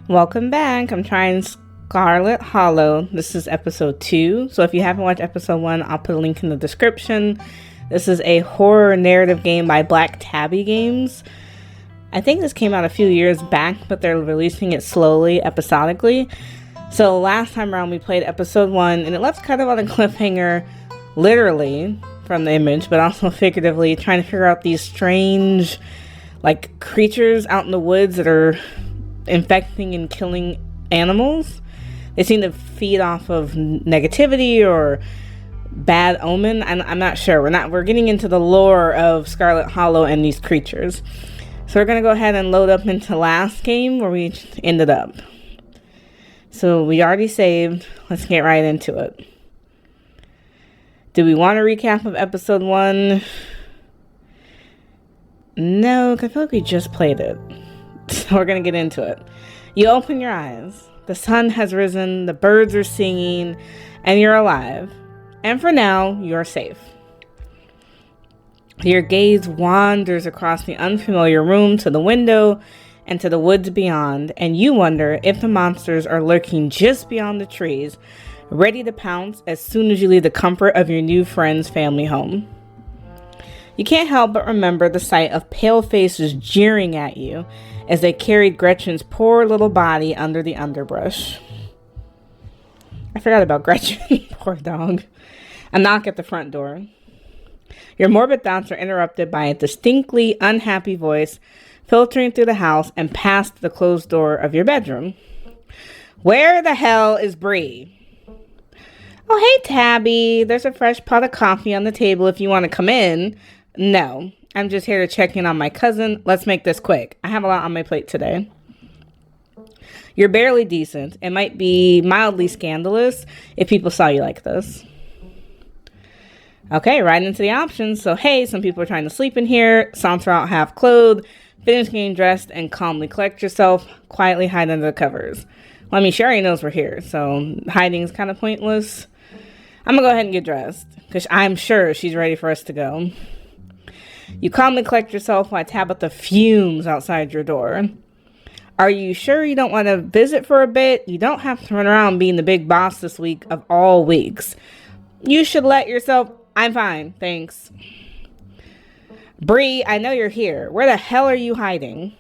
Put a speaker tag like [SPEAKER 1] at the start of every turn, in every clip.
[SPEAKER 1] Welcome back. I'm trying Scarlet Hollow. This is episode 2. So if you haven't watched episode 1, I'll put a link in the description. This is a horror narrative game by Black Tabby Games. I think this came out a few years back, but they're releasing it slowly, episodically. So last time around we played episode 1, and it left kind of on a cliffhanger, literally, from the image, but also figuratively, trying to figure out these strange, creatures out in the woods that are infecting and killing animals. They seem to feed off of negativity or bad omen. I'm not sure. We're getting into the lore of Scarlet Hollow and these creatures. So we're going to go ahead and load up into last game where we ended up. So we already saved. Let's get right into it. Do we want a recap of episode 1? No, because I feel like we just played it. So we're going to get into it. You open your eyes. The sun has risen, the birds are singing, and you're alive. And for now, you're safe. Your gaze wanders across the unfamiliar room to the window and to the woods beyond, and you wonder if the monsters are lurking just beyond the trees, ready to pounce as soon as you leave the comfort of your new friend's family home. You can't help but remember the sight of pale faces jeering at you as they carried Gretchen's poor little body under the underbrush. I forgot about Gretchen. Poor dog. A knock at the front door. Your morbid thoughts are interrupted by a distinctly unhappy voice filtering through the house and past the closed door of your bedroom. Where the hell is Bree? Oh, hey, Tabby. There's a fresh pot of coffee on the table if you want to come in. No, I'm just here to check in on my cousin. Let's make this quick. I have a lot on my plate today. You're barely decent. It might be mildly scandalous if people saw you like this. Okay, right into the options. So, hey, some people are trying to sleep in here. Saunter out half clothed. Finish getting dressed and calmly collect yourself. Quietly hide under the covers. Well, I mean, she already knows we're here, so hiding is kind of pointless. I'm going to go ahead and get dressed because I'm sure she's ready for us to go. You calmly collect yourself while Tabitha fumes outside your door. Are you sure you don't want to visit for a bit? You don't have to run around being the big boss this week of all weeks. You should let yourself... I'm fine, thanks. Bree, I know you're here. Where the hell are you hiding?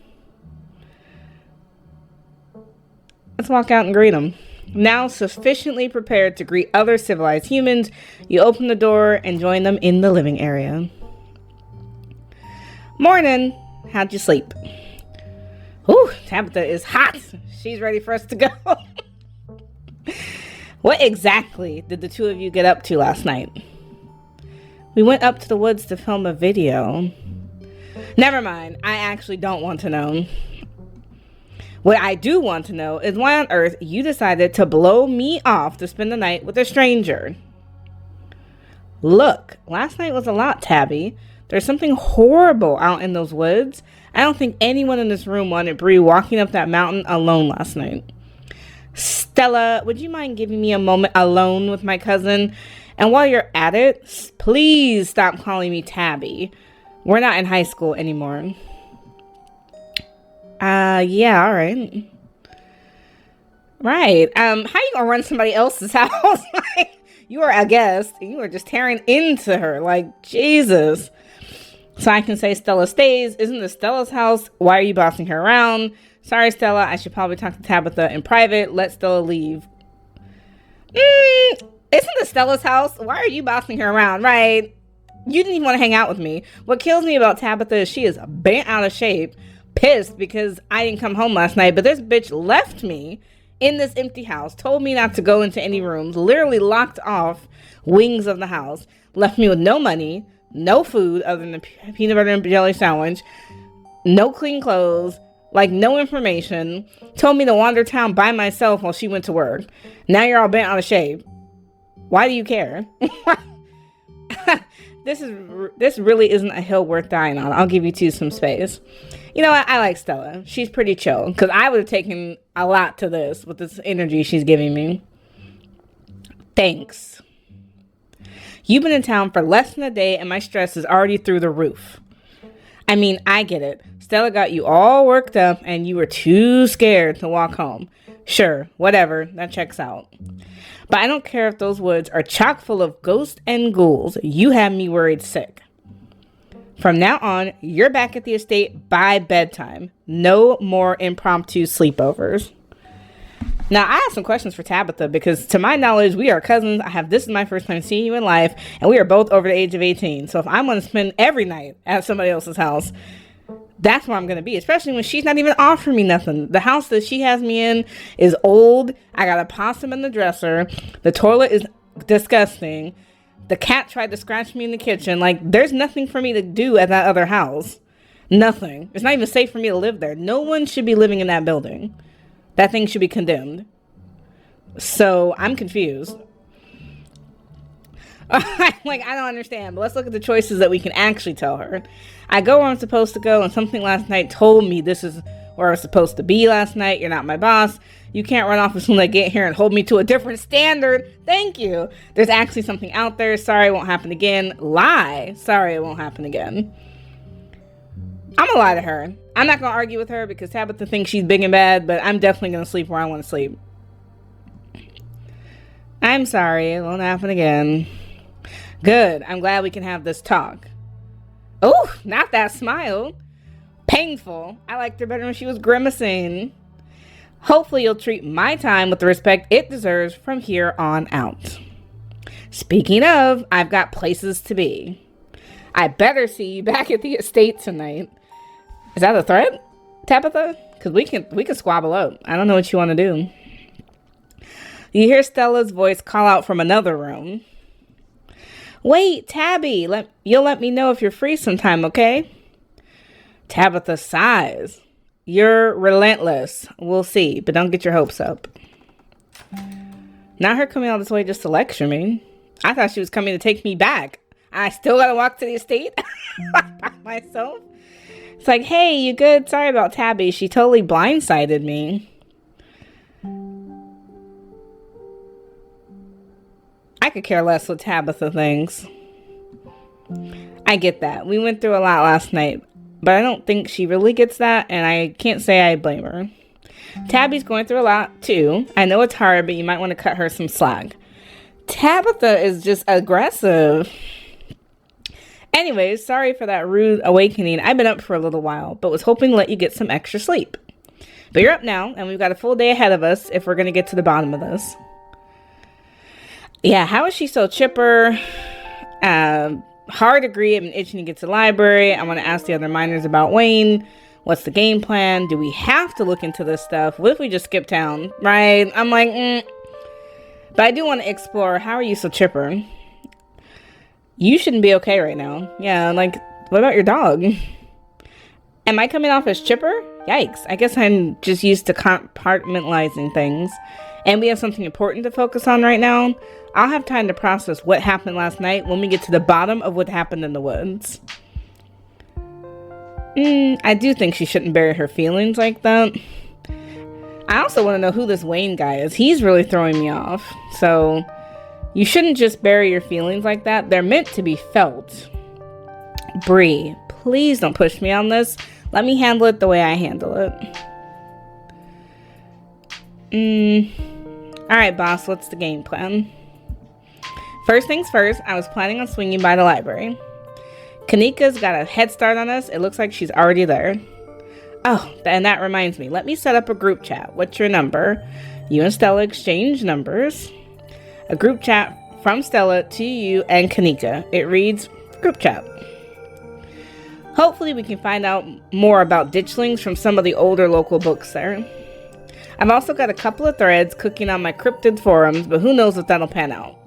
[SPEAKER 1] Let's walk out and greet them. Now sufficiently prepared to greet other civilized humans, you open the door and join them in the living area. Morning. How'd you sleep? Ooh, Tabitha is hot. She's ready for us to go. What exactly did the two of you get up to last night? We went up to the woods to film a video. Never mind. I actually don't want to know. What I do want to know is why on earth you decided to blow me off to spend the night with a stranger. Look, last night was a lot, Tabby. There's something horrible out in those woods. I don't think anyone in this room wanted Bree walking up that mountain alone last night. Stella, would you mind giving me a moment alone with my cousin? And while you're at it, please stop calling me Tabby. We're not in high school anymore. Yeah, all right. Right. How you gonna run somebody else's house? You are a guest. You are just tearing into her. Jesus. So I can say Stella stays. Isn't this Stella's house? Why are you bossing her around? Sorry, Stella. I should probably talk to Tabitha in private. Let Stella leave. Isn't this Stella's house? Why are you bossing her around? Right. You didn't even want to hang out with me. What kills me about Tabitha is she is bent out of shape. Pissed because I didn't come home last night. But this bitch left me in this empty house. Told me not to go into any rooms. Literally locked off wings of the house. Left me with no money. No food other than a peanut butter and jelly sandwich. No clean clothes. No information. Told me to wander town by myself while she went to work. Now you're all bent out of shape. Why do you care? This really isn't a hill worth dying on. I'll give you two some space. You know what? I like Stella. She's pretty chill. Because I would have taken a lot to this with this energy she's giving me. Thanks. You've been in town for less than a day and my stress is already through the roof. I mean, I get it. Stella got you all worked up and you were too scared to walk home. Sure, whatever, that checks out. But I don't care if those woods are chock full of ghosts and ghouls. You have me worried sick. From now on, you're back at the estate by bedtime. No more impromptu sleepovers. Now, I have some questions for Tabitha because, to my knowledge, we are cousins. This is my first time seeing you in life, and we are both over the age of 18. So if I'm going to spend every night at somebody else's house, that's where I'm going to be, especially when she's not even offering me nothing. The house that she has me in is old. I got a possum in the dresser. The toilet is disgusting. The cat tried to scratch me in the kitchen. Like, there's nothing for me to do at that other house. Nothing. It's not even safe for me to live there. No one should be living in that building. That thing should be condemned. So, I'm confused. I don't understand. But let's look at the choices that we can actually tell her. I go where I'm supposed to go, and something last night told me this is where I was supposed to be last night. You're not my boss. You can't run off as soon as I get here and hold me to a different standard. Thank you. There's actually something out there. Sorry, it won't happen again. Lie. Sorry, it won't happen again. I'm gonna lie to her. I'm not gonna argue with her because Tabitha thinks she's big and bad, but I'm definitely gonna sleep where I want to sleep. I'm sorry, it won't happen again. Good. I'm glad we can have this talk. Oh, not that smile. Painful. I liked her better when she was grimacing. Hopefully you'll treat my time with the respect it deserves from here on out. Speaking of, I've got places to be. I better see you back at the estate tonight. Is that a threat, Tabitha? Because we can squabble up. I don't know what you want to do. You hear Stella's voice call out from another room. Wait, Tabby, you'll let me know if you're free sometime, okay? Tabitha sighs. You're relentless. We'll see, but don't get your hopes up. Not her coming all this way just to lecture me. I thought she was coming to take me back. I still gotta walk to the estate by myself. It's like, hey, you good? Sorry about Tabby. She totally blindsided me. I could care less what Tabitha thinks. I get that. We went through a lot last night, but I don't think she really gets that, and I can't say I blame her. Tabby's going through a lot, too. I know it's hard, but you might want to cut her some slack. Tabitha is just aggressive. Anyways, sorry for that rude awakening. I've been up for a little while, but was hoping to let you get some extra sleep. But you're up now, and we've got a full day ahead of us if we're going to get to the bottom of this. Yeah, how is she so chipper? Hard agree. I'm itching to get to the library. I want to ask the other miners about Wayne. What's the game plan? Do we have to look into this stuff? What if we just skip town? Right? I'm like, But I do want to explore. How are you so chipper? You shouldn't be okay right now. Yeah, like, what about your dog? Am I coming off as chipper? Yikes. I guess I'm just used to compartmentalizing things. And we have something important to focus on right now. I'll have time to process what happened last night when we get to the bottom of what happened in the woods. I do think she shouldn't bury her feelings like that. I also want to know who this Wayne guy is. He's really throwing me off. So, you shouldn't just bury your feelings like that. They're meant to be felt. Bree, please don't push me on this. Let me handle it the way I handle it. Alright, boss, what's the game plan? First things first, I was planning on swinging by the library. Kanika's got a head start on us. It looks like she's already there. Oh, and that reminds me. Let me set up a group chat. What's your number? You and Stella exchange numbers. A group chat from Stella to you and Kanika. It reads, group chat. Hopefully we can find out more about ditchlings from some of the older local books there. I've also got a couple of threads cooking on my cryptid forums, but who knows if that'll pan out.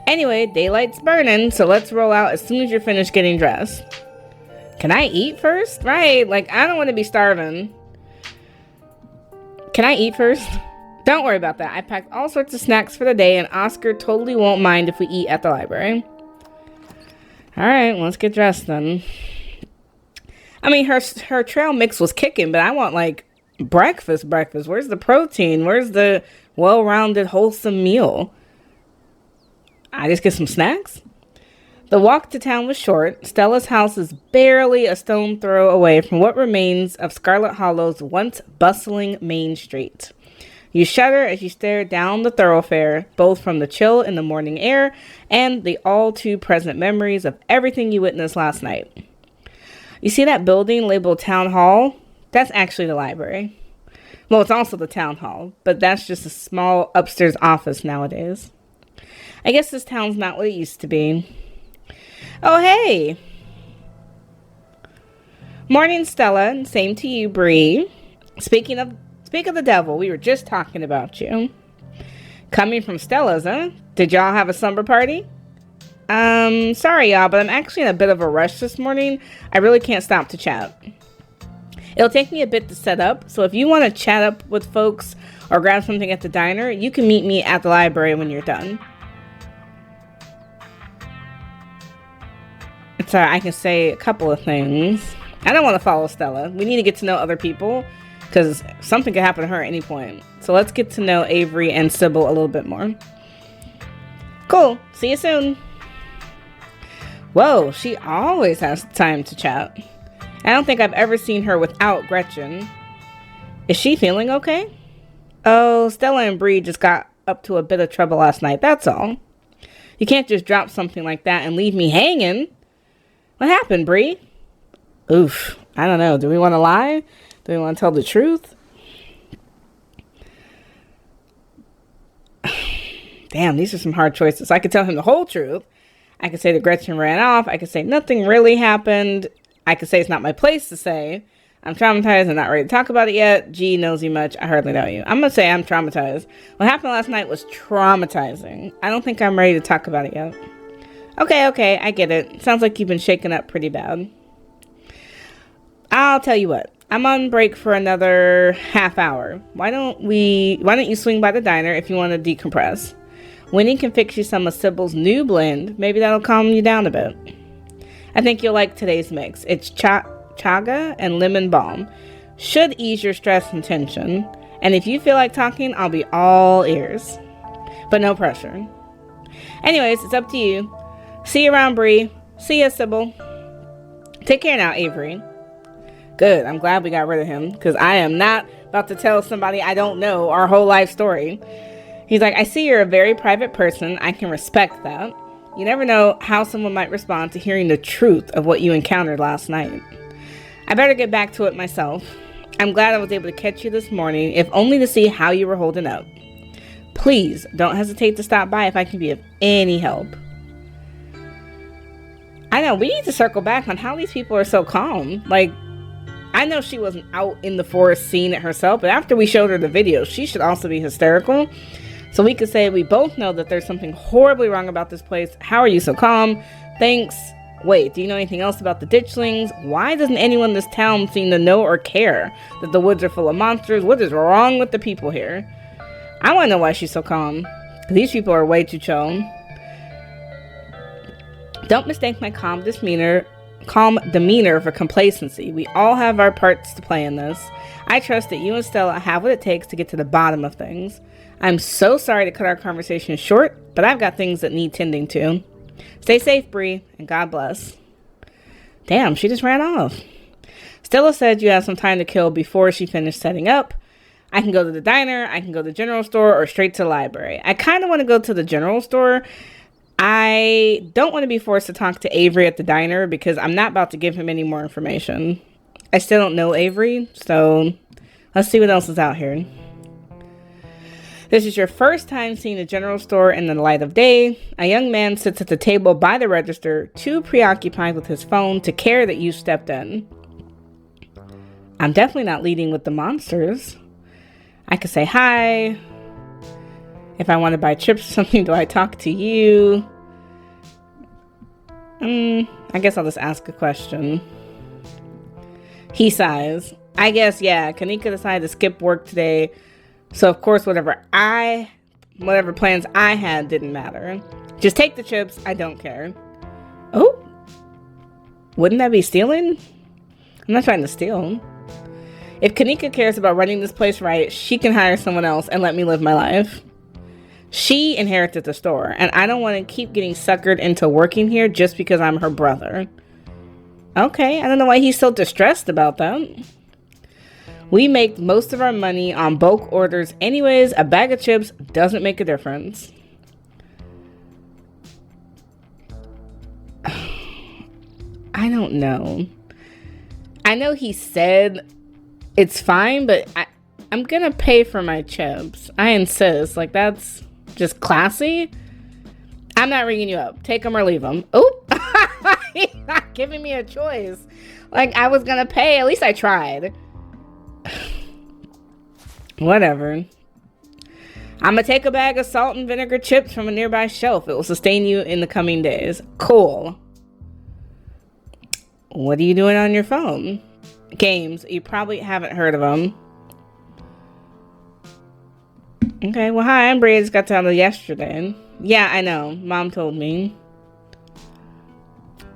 [SPEAKER 1] Anyway, daylight's burning, so let's roll out as soon as you're finished getting dressed. Can I eat first? Right, like, I don't want to be starving. Can I eat first? Don't worry about that. I packed all sorts of snacks for the day, and Oscar totally won't mind if we eat at the library. Alright, let's get dressed then. I mean, her trail mix was kicking, but I want, like, breakfast. Where's the protein? Where's the well-rounded, wholesome meal? I just get some snacks? The walk to town was short. Stella's house is barely a stone throw away from what remains of Scarlet Hollow's once bustling main street. You shudder as you stare down the thoroughfare, both from the chill in the morning air and the all-too-present memories of everything you witnessed last night. You see that building labeled Town Hall? That's actually the library. Well, it's also the Town Hall, but that's just a small upstairs office nowadays. I guess this town's not what it used to be. Oh, hey! Morning, Stella. Same to you, Bree. Speak of the devil, we were just talking about you. Coming from Stella's, huh? Did y'all have a slumber party? Sorry, y'all, but I'm actually in a bit of a rush this morning. I really can't stop to chat. It'll take me a bit to set up, so if you want to chat up with folks or grab something at the diner, you can meet me at the library when you're done. So I can say a couple of things. I don't want to follow Stella. We need to get to know other people because something could happen to her at any point. So let's get to know Avery and Sybil a little bit more. Cool. See you soon. Whoa, she always has time to chat. I don't think I've ever seen her without Gretchen. Is she feeling okay? Oh, Stella and Bree just got up to a bit of trouble last night, that's all. You can't just drop something like that and leave me hanging. What happened, Bree? Oof, I don't know. Do we want to lie? Do we want to tell the truth? Damn, these are some hard choices. I could tell him the whole truth. I could say that Gretchen ran off. I could say nothing really happened. I could say it's not my place to say. I'm traumatized. I'm not ready to talk about it yet. Gee, nosy much. I hardly know you. I'm going to say I'm traumatized. What happened last night was traumatizing. I don't think I'm ready to talk about it yet. Okay, I get it. Sounds like you've been shaken up pretty bad. I'll tell you what. I'm on break for another half hour. Why don't you swing by the diner if you want to decompress? Winnie can fix you some of Sybil's new blend. Maybe that'll calm you down a bit. I think you'll like today's mix. It's chaga and lemon balm. Should ease your stress and tension. And if you feel like talking, I'll be all ears. But no pressure. Anyways, it's up to you. See you around, Bree. See ya, Sybil. Take care now, Avery. Good. I'm glad we got rid of him, because I am not about to tell somebody I don't know our whole life story. He's like, I see you're a very private person. I can respect that. You never know how someone might respond to hearing the truth of what you encountered last night. I better get back to it myself. I'm glad I was able to catch you this morning, if only to see how you were holding up. Please don't hesitate to stop by if I can be of any help. I know, we need to circle back on how these people are so calm. Like, I know she wasn't out in the forest seeing it herself, but after we showed her the video, she should also be hysterical. So we could say we both know that there's something horribly wrong about this place. How are you so calm? Thanks. Wait, do you know anything else about the ditchlings? Why doesn't anyone in this town seem to know or care that the woods are full of monsters? What is wrong with the people here? I want to know why she's so calm. These people are way too chill. Don't mistake my calm demeanor for complacency. We all have our parts to play in this. I trust that you and Stella have what it takes to get to the bottom of things. I'm so sorry to cut our conversation short, but I've got things that need tending to. Stay safe, Bree, and God bless. Damn, she just ran off. Stella said you have some time to kill before she finished setting up. I can go to the diner, I can go to the general store, or straight to the library. I kind of want to go to the general store. I don't want to be forced to talk to Avery at the diner because I'm not about to give him any more information. I still don't know Avery, so let's see what else is out here. This is your first time seeing a general store in the light of day. A young man sits at the table by the register, too preoccupied with his phone to care that you stepped in. I'm definitely not leading with the monsters. I could say hi. If I want to buy chips or something, do I talk to you? I guess I'll just ask a question. He sighs. I guess, yeah, Kanika decided to skip work today. So, of course, whatever plans I had didn't matter. Just take the chips. I don't care. Oh? Wouldn't that be stealing? I'm not trying to steal. If Kanika cares about running this place right, she can hire someone else and let me live my life. She inherited the store, and I don't want to keep getting suckered into working here just because I'm her brother. Okay, I don't know why he's so distressed about that. We make most of our money on bulk orders anyways. A bag of chips doesn't make a difference. I don't know. I know he said it's fine, but I'm gonna pay for my chips. I insist. Like, that's just classy. I'm not ringing you up. Take them or leave them. Oh, he's not giving me a choice. Like, I was gonna pay. At least I tried. Whatever. I'm gonna take a bag of salt and vinegar chips from a nearby shelf. It will sustain you in the coming days. Cool. What are you doing on your phone? Games. You probably haven't heard of them. Okay, well, hi, I'm Bree. I just got down to yesterday. Yeah, I know. Mom told me.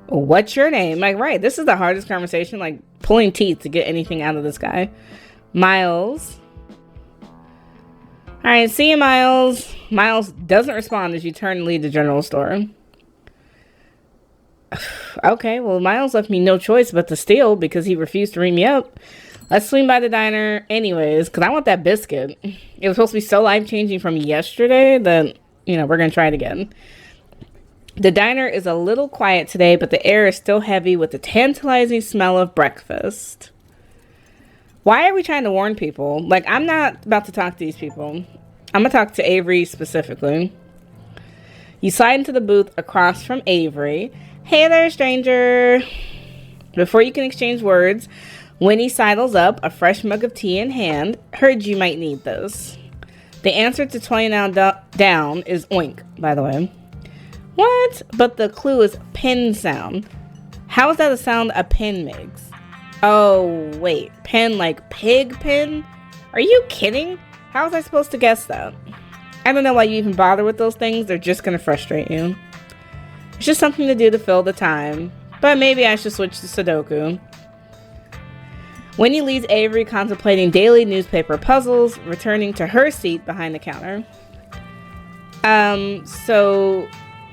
[SPEAKER 1] What's your name? Like, right, this is the hardest conversation. Like, pulling teeth to get anything out of this guy. Miles. Alright, see you, Miles. Miles doesn't respond as you turn and leave the general store. Okay, well, Miles left me no choice but to steal because he refused to ring me up. Let's swing by the diner anyways, because I want that biscuit. It was supposed to be so life-changing from yesterday that, you know, we're going to try it again. The diner is a little quiet today, but the air is still heavy with the tantalizing smell of breakfast. Why are we trying to warn people? Like, I'm not about to talk to these people. I'm going to talk to Avery specifically. You slide into the booth across from Avery. Hey there, stranger. Before you can exchange words, Winnie sidles up, a fresh mug of tea in hand. Heard you might need this. The answer to 20 now down is oink, by the way. What? But the clue is pin sound. How is that a sound a pin makes? Oh, wait. Pin like pig pin? Are you kidding? How was I supposed to guess that? I don't know why you even bother with those things. They're just going to frustrate you. It's just something to do to fill the time. But maybe I should switch to Sudoku. Winnie leaves Avery contemplating daily newspaper puzzles, returning to her seat behind the counter. So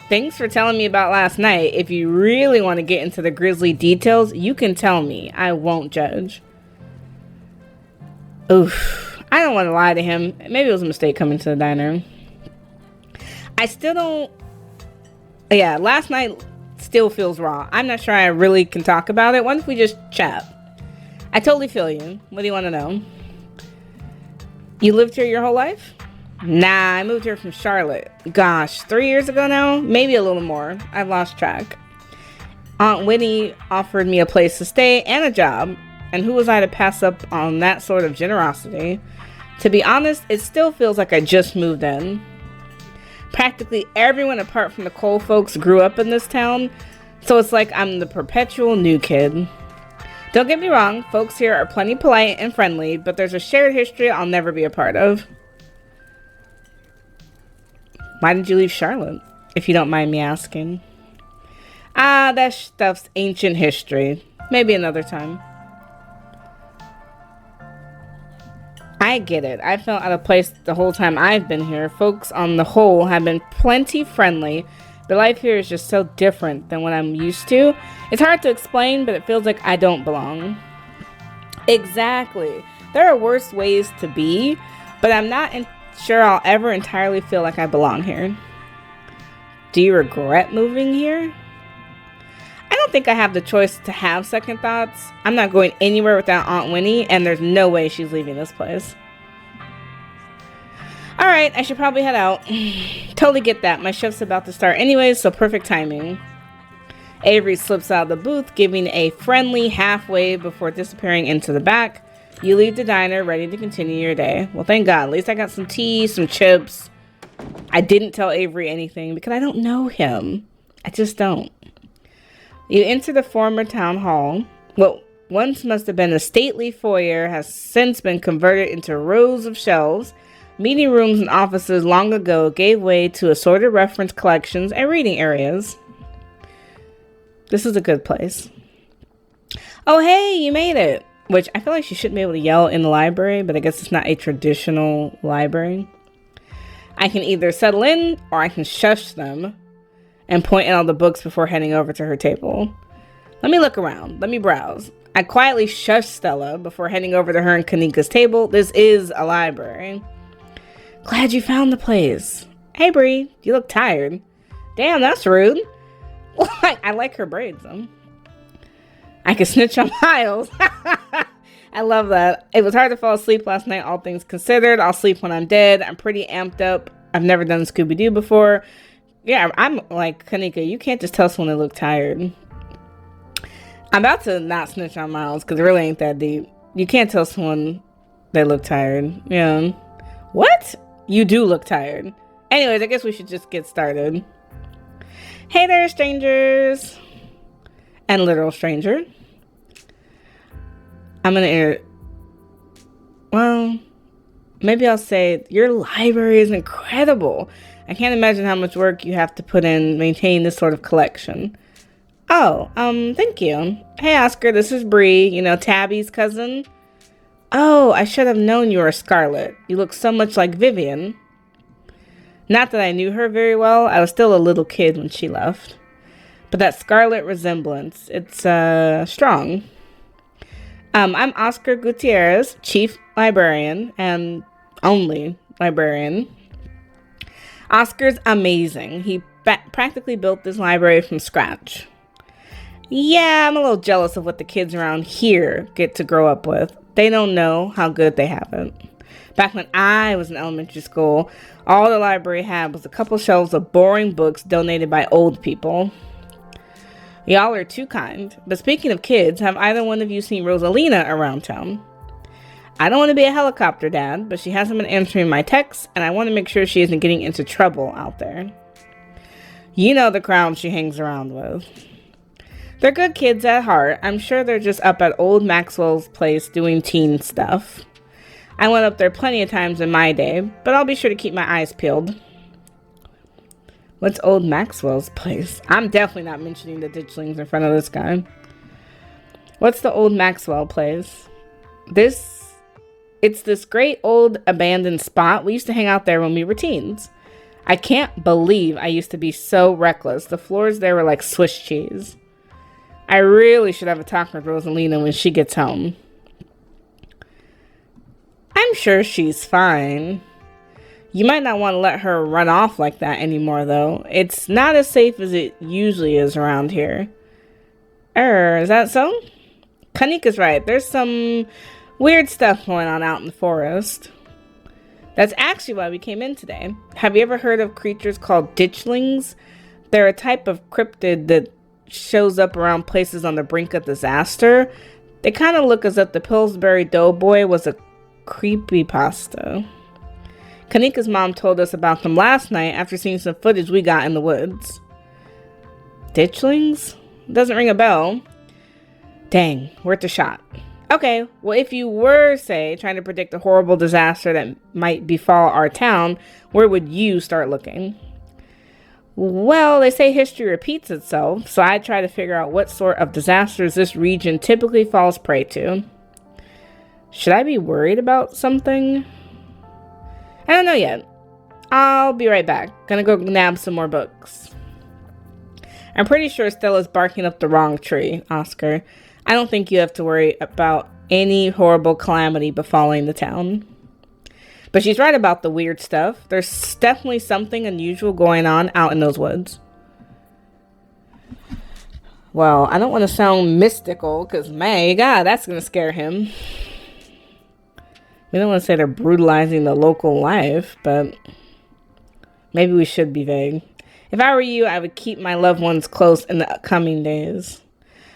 [SPEAKER 1] thanks for telling me about last night. If you really want to get into the grisly details, you can tell me. I won't judge. Oof. I don't want to lie to him. Maybe it was a mistake coming to the diner. I still don't... Yeah, last night still feels raw. I'm not sure I really can talk about it. Why don't we just chat? I totally feel you. What do you want to know? You lived here your whole life? Nah, I moved here from Charlotte. Gosh, 3 years ago now? Maybe a little more. I've lost track. Aunt Winnie offered me a place to stay and a job. And who was I to pass up on that sort of generosity? To be honest, it still feels like I just moved in. Practically everyone apart from the Cole folks grew up in this town, so it's like I'm the perpetual new kid. Don't get me wrong, folks here are plenty polite and friendly, but there's a shared history I'll never be a part of. Why did you leave Charlotte, if you don't mind me asking? Ah, that stuff's ancient history. Maybe another time. I get it. I felt out of place the whole time I've been here. Folks on the whole have been plenty friendly, but life here is just so different than what I'm used to. It's hard to explain, but it feels like I don't belong. Exactly. There are worse ways to be, but I'm not sure I'll ever entirely feel like I belong here. Do you regret moving here? I don't think I have the choice to have second thoughts. I'm not going anywhere without Aunt Winnie, and there's no way she's leaving this place. Alright, I should probably head out. Totally get that. My shift's about to start anyways, so perfect timing. Avery slips out of the booth, giving a friendly half wave before disappearing into the back. You leave the diner, ready to continue your day. Well, thank God. At least I got some tea, some chips. I didn't tell Avery anything because I don't know him. I just don't. You enter the former town hall. What once must have been a stately foyer has since been converted into rows of shelves. Meeting rooms and offices long ago gave way to assorted reference collections and reading areas. This is a good place. Oh, hey, you made it. Which I feel like she shouldn't be able to yell in the library, but I guess it's not a traditional library. I can either settle in or I can shush them and point at all the books before heading over to her table. Let me look around. Let me browse. I quietly shush Stella before heading over to her and Kanika's table. This is a library. Glad you found the place. Hey, Bree, you look tired. Damn, that's rude. Well, I like her braids, though. I can snitch on Miles. I love that. It was hard to fall asleep last night, all things considered. I'll sleep when I'm dead. I'm pretty amped up. I've never done Scooby-Doo before. Yeah, I'm like, Kanika, you can't just tell someone they look tired. I'm about to not snitch on Miles because it really ain't that deep. You can't tell someone they look tired. Yeah. What? You do look tired. Anyways, I guess we should just get started. Hey there, strangers. And literal stranger. I'm gonna well, maybe I'll say your library is incredible. I can't imagine how much work you have to put in maintaining this sort of collection. Oh, thank you. Hey, Oscar, this is Bree, you know, Tabby's cousin. Oh, I should have known you were Scarlet. You look so much like Vivian. Not that I knew her very well. I was still a little kid when she left. But that Scarlet resemblance, it's, strong. I'm Oscar Gutierrez, Chief Librarian and only librarian. Oscar's amazing. He practically built this library from scratch. Yeah, I'm a little jealous of what the kids around here get to grow up with. They don't know how good they have it. Back when I was in elementary school, all the library had was a couple shelves of boring books donated by old people. Y'all are too kind. But speaking of kids, have either one of you seen Rosalina around town? I don't want to be a helicopter dad, but she hasn't been answering my texts, and I want to make sure she isn't getting into trouble out there. You know the crowd she hangs around with. They're good kids at heart. I'm sure they're just up at old Maxwell's place doing teen stuff. I went up there plenty of times in my day, but I'll be sure to keep my eyes peeled. What's old Maxwell's place? I'm definitely not mentioning the ditchlings in front of this guy. What's the old Maxwell place? It's this great old abandoned spot. We used to hang out there when we were teens. I can't believe I used to be so reckless. The floors there were like Swiss cheese. I really should have a talk with Rosalina when she gets home. I'm sure she's fine. You might not want to let her run off like that anymore, though. It's not as safe as it usually is around here. Is that so? Kanika's right. There's some weird stuff going on out in the forest. That's actually why we came in today. Have you ever heard of creatures called ditchlings? They're a type of cryptid that shows up around places on the brink of disaster. They kind of look as if the Pillsbury Doughboy was a creepypasta. Kanika's mom told us about them last night after seeing some footage we got in the woods. Ditchlings? Doesn't ring a bell. Dang, worth a shot. Okay, well, if you were, say, trying to predict a horrible disaster that might befall our town, where would you start looking? Well, they say history repeats itself, so I try to figure out what sort of disasters this region typically falls prey to. Should I be worried about something? I don't know yet. I'll be right back. Gonna go nab some more books. I'm pretty sure Stella's barking up the wrong tree, Oscar. I don't think you have to worry about any horrible calamity befalling the town. But she's right about the weird stuff. There's definitely something unusual going on out in those woods. Well, I don't want to sound mystical, because, my God, that's going to scare him. We don't want to say they're brutalizing the local life, but maybe we should be vague. If I were you, I would keep my loved ones close in the coming days.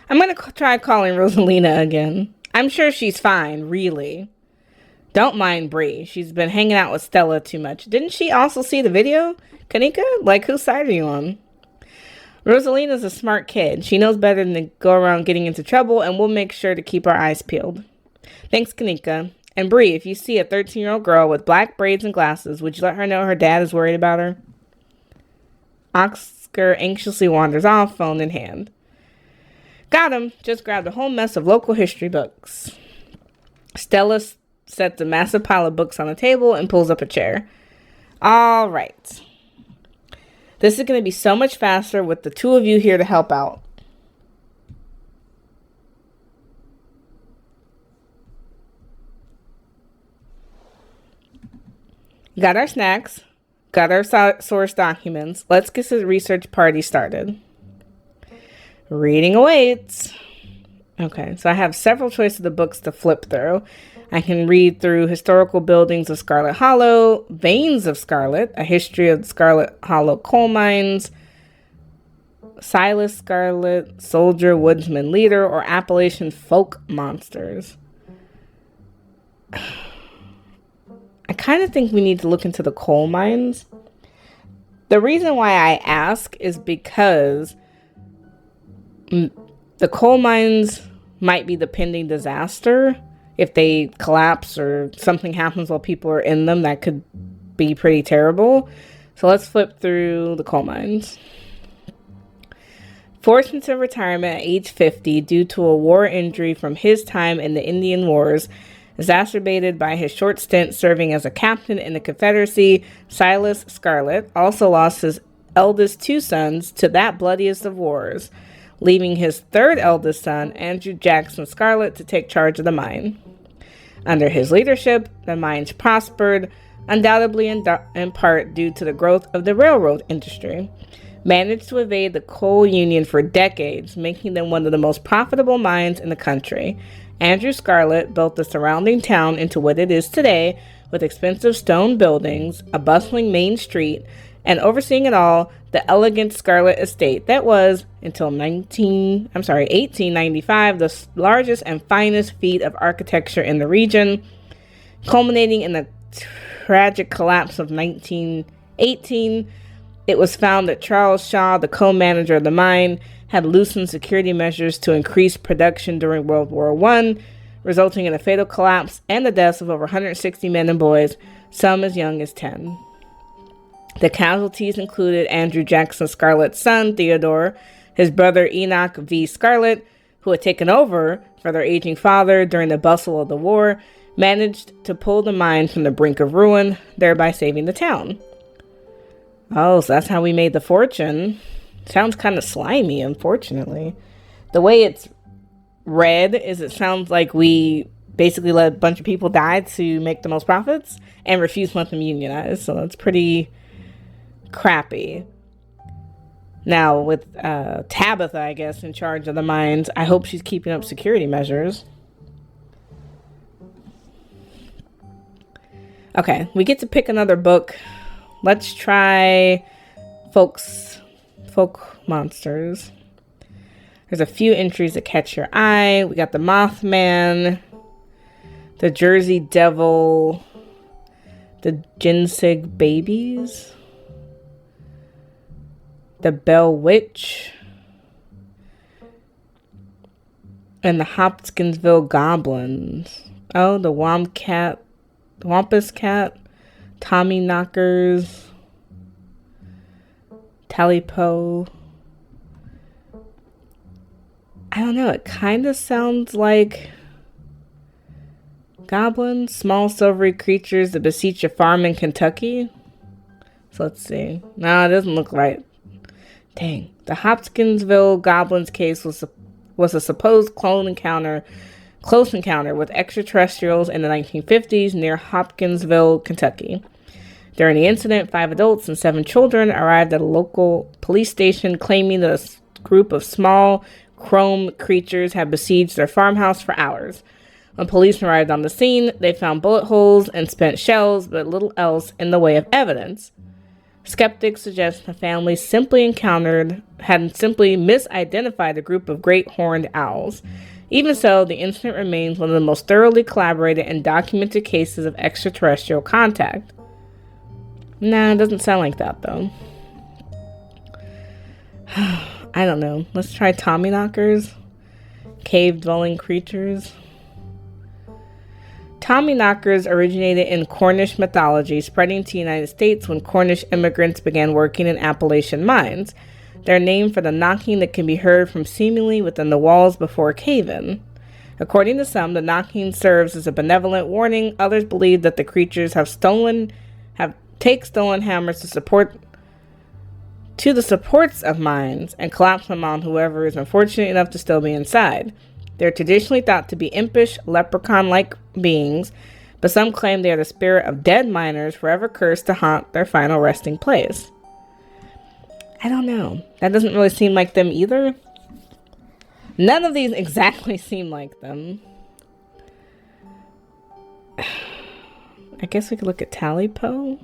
[SPEAKER 1] I'm going to try calling Rosalina again. I'm sure she's fine, really. Don't mind Bree. She's been hanging out with Stella too much. Didn't she also see the video? Kanika? Like, whose side are you on? Rosalina's a smart kid. She knows better than to go around getting into trouble, and we'll make sure to keep our eyes peeled. Thanks, Kanika. And Bree, if you see a 13-year-old girl with black braids and glasses, would you let her know her dad is worried about her? Oscar anxiously wanders off, phone in hand. Got him. Just grabbed a whole mess of local history books. Stella sets a massive pile of books on the table and pulls up a chair. All right. This is going to be so much faster with the two of you here to help out. Got our snacks. Got our source documents. Let's get the research party started. Reading awaits. Okay, so I have several choices of books to flip through. I can read through Historical Buildings of Scarlet Hollow, Veins of Scarlet, A History of Scarlet Hollow Coal Mines, Silas Scarlet, Soldier, Woodsman, Leader, or Appalachian Folk Monsters. I kind of think we need to look into the coal mines. The reason why I ask is because the coal mines might be the pending disaster. If they collapse or something happens while people are in them, that could be pretty terrible. So let's flip through the coal mines. Forced into retirement at age 50 due to a war injury from his time in the Indian Wars, exacerbated by his short stint serving as a captain in the Confederacy, Silas Scarlet also lost his eldest two sons to that bloodiest of wars, leaving his third eldest son, Andrew Jackson Scarlet, to take charge of the mine. Under his leadership, the mines prospered, undoubtedly in part due to the growth of the railroad industry, managed to evade the coal union for decades, making them one of the most profitable mines in the country. Andrew Scarlet built the surrounding town into what it is today, with expensive stone buildings, a bustling main street, and overseeing it all, the elegant Scarlet Estate that was, until 1895, the largest and finest feat of architecture in the region, culminating in the tragic collapse of 1918. It was found that Charles Shaw, the co-manager of the mine, had loosened security measures to increase production during World War I, resulting in a fatal collapse and the deaths of over 160 men and boys, some as young as 10. The casualties included Andrew Jackson Scarlet's son, Theodore, his brother Enoch V. Scarlet, who had taken over for their aging father during the bustle of the war, managed to pull the mine from the brink of ruin, thereby saving the town. Oh, so that's how we made the fortune. Sounds kind of slimy, unfortunately. The way it's read is it sounds like we basically let a bunch of people die to make the most profits and refuse to let them unionize. So that's pretty crappy. Now, with Tabitha, I guess, in charge of the mines, I hope she's keeping up security measures. Okay, we get to pick another book. Let's try folk monsters. There's a few entries that catch your eye. We got the Mothman, the Jersey Devil, the Ginsig Babies, the Bell Witch, and the Hopkinsville Goblins. Oh, the Wampus Cat, Tommy Knockers, Talipo. I don't know, it kind of sounds like goblins, small silvery creatures that beseech a farm in Kentucky. So let's see. No, it doesn't look right. Dang. The Hopkinsville Goblins case was a supposed close encounter with extraterrestrials in the 1950s near Hopkinsville, Kentucky. During the incident, 5 adults and 7 children arrived at a local police station claiming that a group of small chrome creatures had besieged their farmhouse for hours. When police arrived on the scene, they found bullet holes and spent shells, but little else in the way of evidence. Skeptics suggest the family had simply misidentified a group of great horned owls. Even so, the incident remains one of the most thoroughly collaborated and documented cases of extraterrestrial contact. Nah, it doesn't sound like that, though. I don't know. Let's try Tommyknockers. Cave-dwelling creatures. Tommyknockers originated in Cornish mythology, spreading to the United States when Cornish immigrants began working in Appalachian mines. They're named for the knocking that can be heard from seemingly within the walls before a cave-in. According to some, the knocking serves as a benevolent warning. Others believe that the creatures have take stolen hammers to the supports of mines and collapse them on whoever is unfortunate enough to still be inside. They're traditionally thought to be impish, leprechaun-like beings, but some claim they are the spirit of dead miners forever cursed to haunt their final resting place. I don't know. That doesn't really seem like them either. None of these exactly seem like them. I guess we could look at Talipo.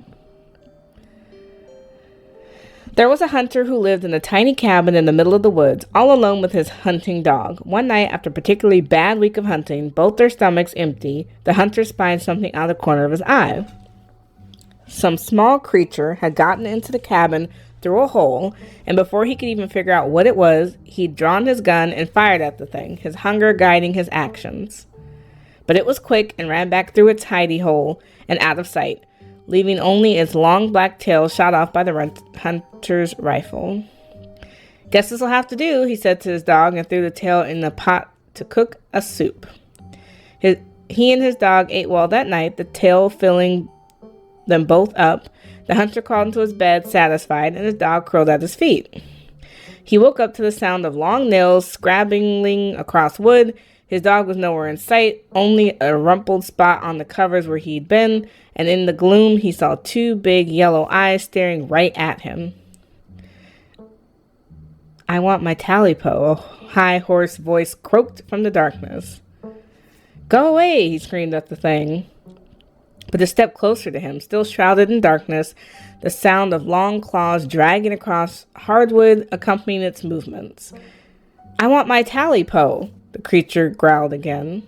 [SPEAKER 1] There was a hunter who lived in a tiny cabin in the middle of the woods, all alone with his hunting dog. One night, after a particularly bad week of hunting, both their stomachs empty, the hunter spied something out of the corner of his eye. Some small creature had gotten into the cabin through a hole, and before he could even figure out what it was, he'd drawn his gun and fired at the thing, his hunger guiding his actions. But it was quick and ran back through its hidey hole and out of sight, leaving only its long black tail shot off by the hunter's rifle. "Guess this'll have to do," he said to his dog, and threw the tail in the pot to cook a soup. He and his dog ate well that night, the tail filling them both up. The hunter crawled into his bed, satisfied, and his dog curled at his feet. He woke up to the sound of long nails scrabbling across wood. His dog was nowhere in sight, only a rumpled spot on the covers where he'd been, and in the gloom he saw two big yellow eyes staring right at him. "I want my Talipo," a high, hoarse voice croaked from the darkness. "Go away," he screamed at the thing. But a step closer to him, still shrouded in darkness, the sound of long claws dragging across hardwood accompanying its movements. "I want my Talipo," the creature growled again.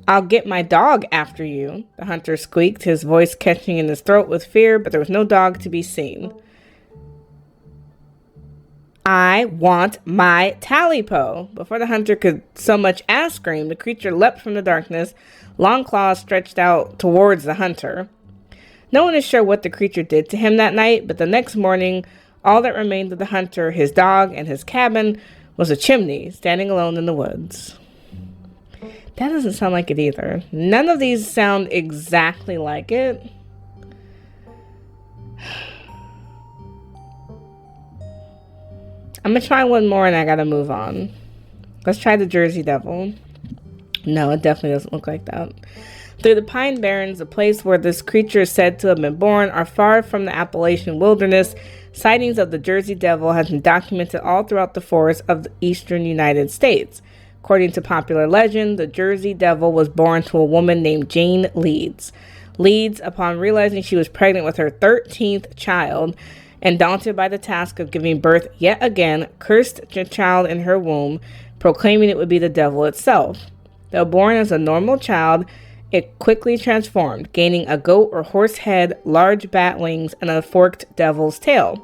[SPEAKER 1] "I'll get my dog after you," the hunter squeaked, his voice catching in his throat with fear, but there was no dog to be seen. "I want my Talipo." Before the hunter could so much as scream, the creature leapt from the darkness, long claws stretched out towards the hunter. No one is sure what the creature did to him that night, but the next morning, all that remained of the hunter, his dog, and his cabin was a chimney standing alone in the woods. That doesn't sound like it either. None of these sound exactly like it. I'm gonna try one more and I gotta move on. Let's try the Jersey Devil. No, it definitely doesn't look like that. Through the Pine Barrens, the place where this creature is said to have been born, are far from the Appalachian wilderness. Sightings of the Jersey Devil have been documented all throughout the forests of the eastern United States. According to popular legend, the Jersey Devil was born to a woman named Jane Leeds. Leeds, upon realizing she was pregnant with her 13th child, and daunted by the task of giving birth yet again, cursed the child in her womb, proclaiming it would be the devil itself. Though born as a normal child, it quickly transformed, gaining a goat or horse head, large bat wings, and a forked devil's tail.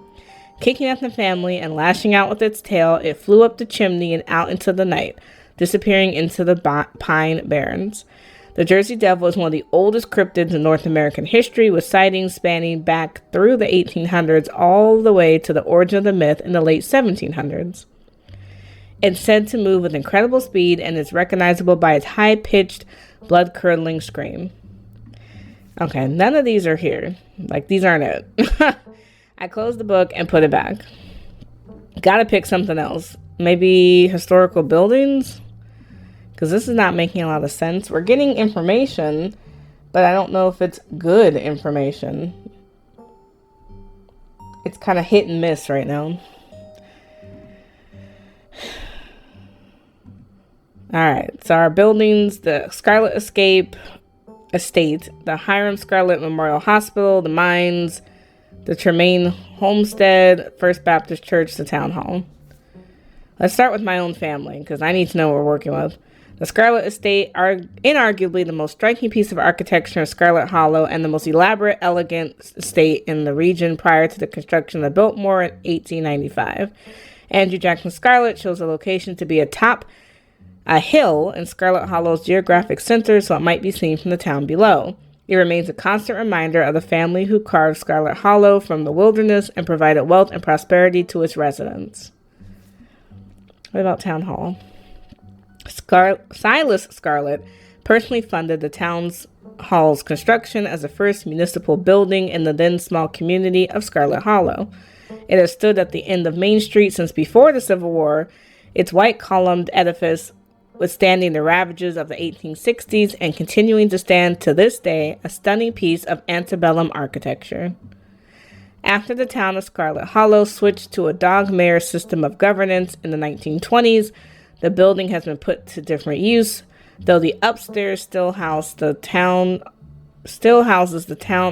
[SPEAKER 1] Kicking at the family and lashing out with its tail, it flew up the chimney and out into the night, disappearing into the Pine Barrens. The Jersey Devil is one of the oldest cryptids in North American history, with sightings spanning back through the 1800s all the way to the origin of the myth in the late 1700s. It's said to move with incredible speed and is recognizable by its high-pitched, blood-curdling scream. Okay, none of these are here. Like, these aren't it. I closed the book and put it back. Gotta pick something else. Maybe historical buildings? Because this is not making a lot of sense. We're getting information, but I don't know if it's good information. It's kind of hit and miss right now. Alright, so our buildings, the Scarlet Estate, the Hiram Scarlet Memorial Hospital, the mines, the Tremaine Homestead, First Baptist Church, the Town Hall. Let's start with my own family, because I need to know what we're working with. The Scarlet Estate are inarguably the most striking piece of architecture in Scarlet Hollow and the most elaborate, elegant estate in the region prior to the construction of Biltmore in 1895. Andrew Jackson Scarlett chose the location to be atop a hill in Scarlet Hollow's geographic center, so it might be seen from the town below. It remains a constant reminder of the family who carved Scarlet Hollow from the wilderness and provided wealth and prosperity to its residents. What about Town Hall? Silas Scarlett personally funded the town's hall's construction as the first municipal building in the then small community of Scarlet Hollow. It has stood at the end of Main Street since before the Civil War, its white columned edifice withstanding the ravages of the 1860s and continuing to stand to this day, a stunning piece of antebellum architecture. After the town of Scarlet Hollow switched to a dog-mayor system of governance in the 1920s, the building has been put to different use, though the upstairs still houses the town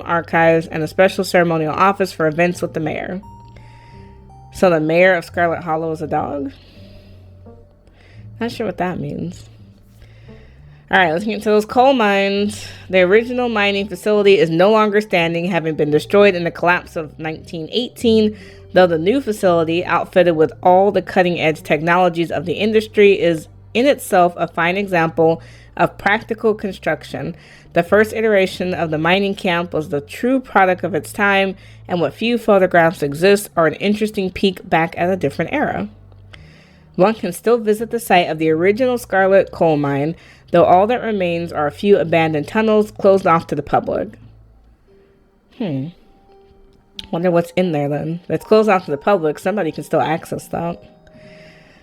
[SPEAKER 1] archives and a special ceremonial office for events with the mayor. So the mayor of Scarlet Hollow is a dog? Not sure what that means. Alright, let's get into those coal mines. The original mining facility is no longer standing, having been destroyed in the collapse of 1918, though the new facility, outfitted with all the cutting-edge technologies of the industry, is in itself a fine example of practical construction. The first iteration of the mining camp was the true product of its time, and what few photographs exist are an interesting peek back at a different era. One can still visit the site of the original Scarlet coal mine, though all that remains are a few abandoned tunnels closed off to the public. Wonder what's in there then. If it's closed off to the public, somebody can still access that.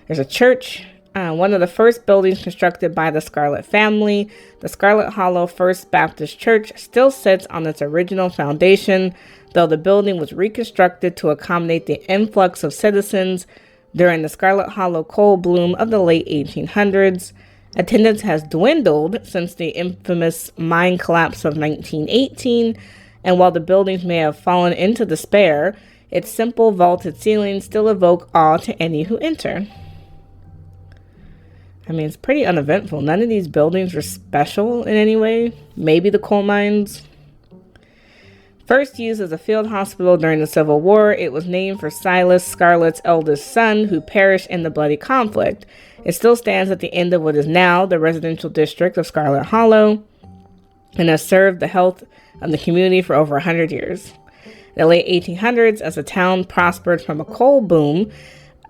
[SPEAKER 1] There's a church, one of the first buildings constructed by the Scarlet family. The Scarlet Hollow First Baptist Church still sits on its original foundation, though the building was reconstructed to accommodate the influx of citizens during the Scarlet Hollow coal bloom of the late 1800s. Attendance has dwindled since the infamous mine collapse of 1918, and while the buildings may have fallen into despair, its simple vaulted ceilings still evoke awe to any who enter. I mean, it's pretty uneventful. None of these buildings were special in any way. Maybe the coal mines. First used as a field hospital during the Civil War, it was named for Silas Scarlet's eldest son, who perished in the bloody conflict. It still stands at the end of what is now the residential district of Scarlet Hollow and has served the health of the community for over 100 years. In the late 1800s, as the town prospered from a coal boom,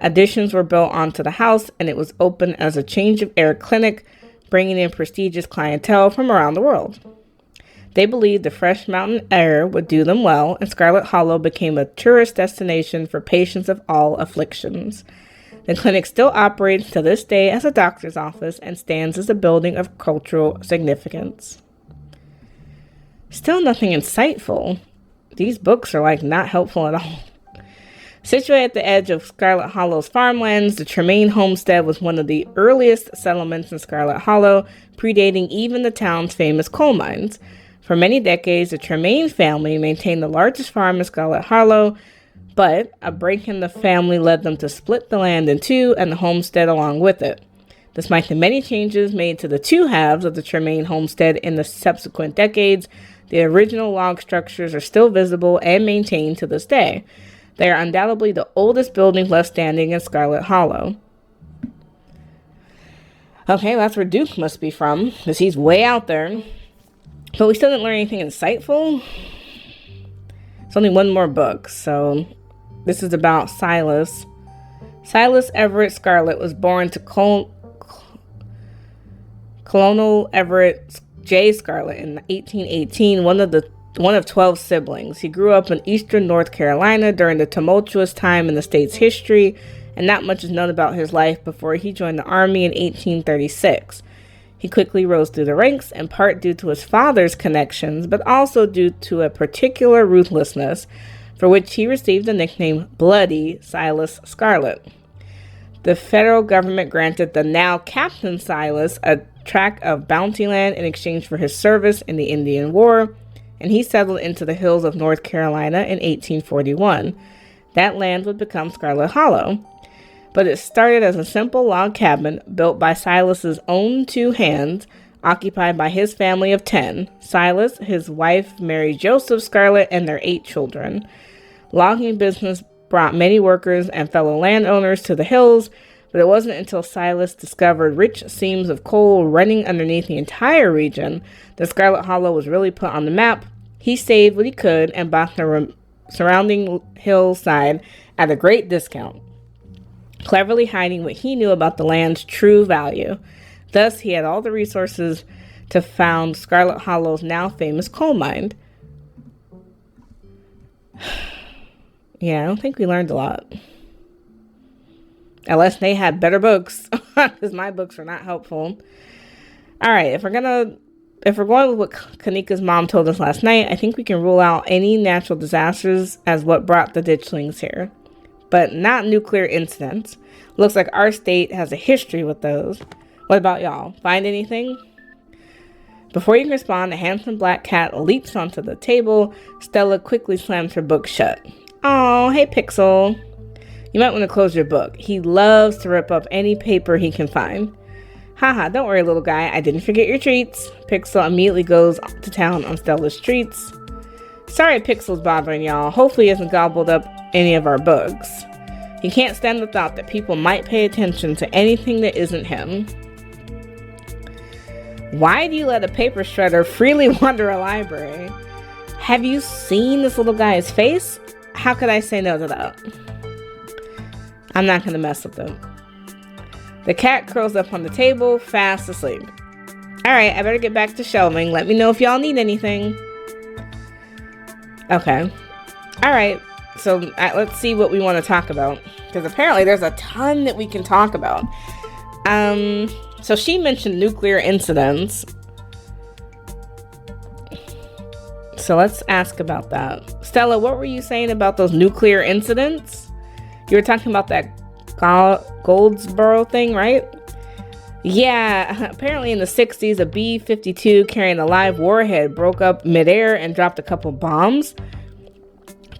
[SPEAKER 1] additions were built onto the house, and it was opened as a change of air clinic, bringing in prestigious clientele from around the world. They believed the fresh mountain air would do them well, and Scarlet Hollow became a tourist destination for patients of all afflictions. The clinic still operates to this day as a doctor's office and stands as a building of cultural significance. Still nothing insightful. These books are not helpful at all. Situated at the edge of Scarlet Hollow's farmlands, the Tremaine homestead was one of the earliest settlements in Scarlet Hollow, predating even the town's famous coal mines. For many decades, the Tremaine family maintained the largest farm in Scarlet Hollow, but a break in the family led them to split the land in two and the homestead along with it. Despite the many changes made to the two halves of the Tremaine homestead in the subsequent decades, the original log structures are still visible and maintained to this day. They are undoubtedly the oldest building left standing in Scarlet Hollow. Okay, that's where Duke must be from, because he's way out there. But we still didn't learn anything insightful. It's only one more book, so this is about Silas. Silas Everett Scarlet was born to Colonel Everett J. Scarlet in 1818, one of 12 siblings. He grew up in eastern North Carolina during the tumultuous time in the state's history, and not much is known about his life before he joined the Army in 1836. He quickly rose through the ranks, in part due to his father's connections, but also due to a particular ruthlessness, for which he received the nickname Bloody Silas Scarlet. The federal government granted the now Captain Silas a tract of bounty land in exchange for his service in the Indian War, and he settled into the hills of North Carolina in 1841. That land would become Scarlet Hollow. But it started as a simple log cabin built by Silas's own two hands, occupied by his family of 10, Silas, his wife Mary Joseph Scarlet, and their 8 children. Logging business brought many workers and fellow landowners to the hills, but it wasn't until Silas discovered rich seams of coal running underneath the entire region that Scarlet Hollow was really put on the map. He saved what he could and bought the surrounding hillside at a great discount, cleverly hiding what he knew about the land's true value. Thus, he had all the resources to found Scarlet Hollow's now famous coal mine. Yeah, I don't think we learned a lot. Unless they had better books, because my books are not helpful. All right, if we're going with what Kanika's mom told us last night, I think we can rule out any natural disasters as what brought the ditchlings here, but not nuclear incidents. Looks like our state has a history with those. What about y'all? Find anything? Before you can respond, a handsome black cat leaps onto the table. Stella quickly slams her book shut. Oh, hey, Pixel. You might want to close your book. He loves to rip up any paper he can find. Haha, don't worry, little guy. I didn't forget your treats. Pixel immediately goes to town on Stella's treats. Sorry Pixel's bothering y'all. Hopefully he hasn't gobbled up any of our books. He can't stand the thought that people might pay attention to anything that isn't him. Why do you let a paper shredder freely wander a library? Have you seen this little guy's face? How could I say no to that? I'm not going to mess with him. The cat curls up on the table, fast asleep. Alright, I better get back to shelving. Let me know if y'all need anything. Okay. Alright, so let's see what we want to talk about. Because apparently there's a ton that we can talk about. So she mentioned nuclear incidents. So let's ask about that. Stella, what were you saying about those nuclear incidents? You were talking about that Goldsboro thing, right? Yeah, apparently in the 60s, a B-52 carrying a live warhead broke up midair and dropped a couple bombs.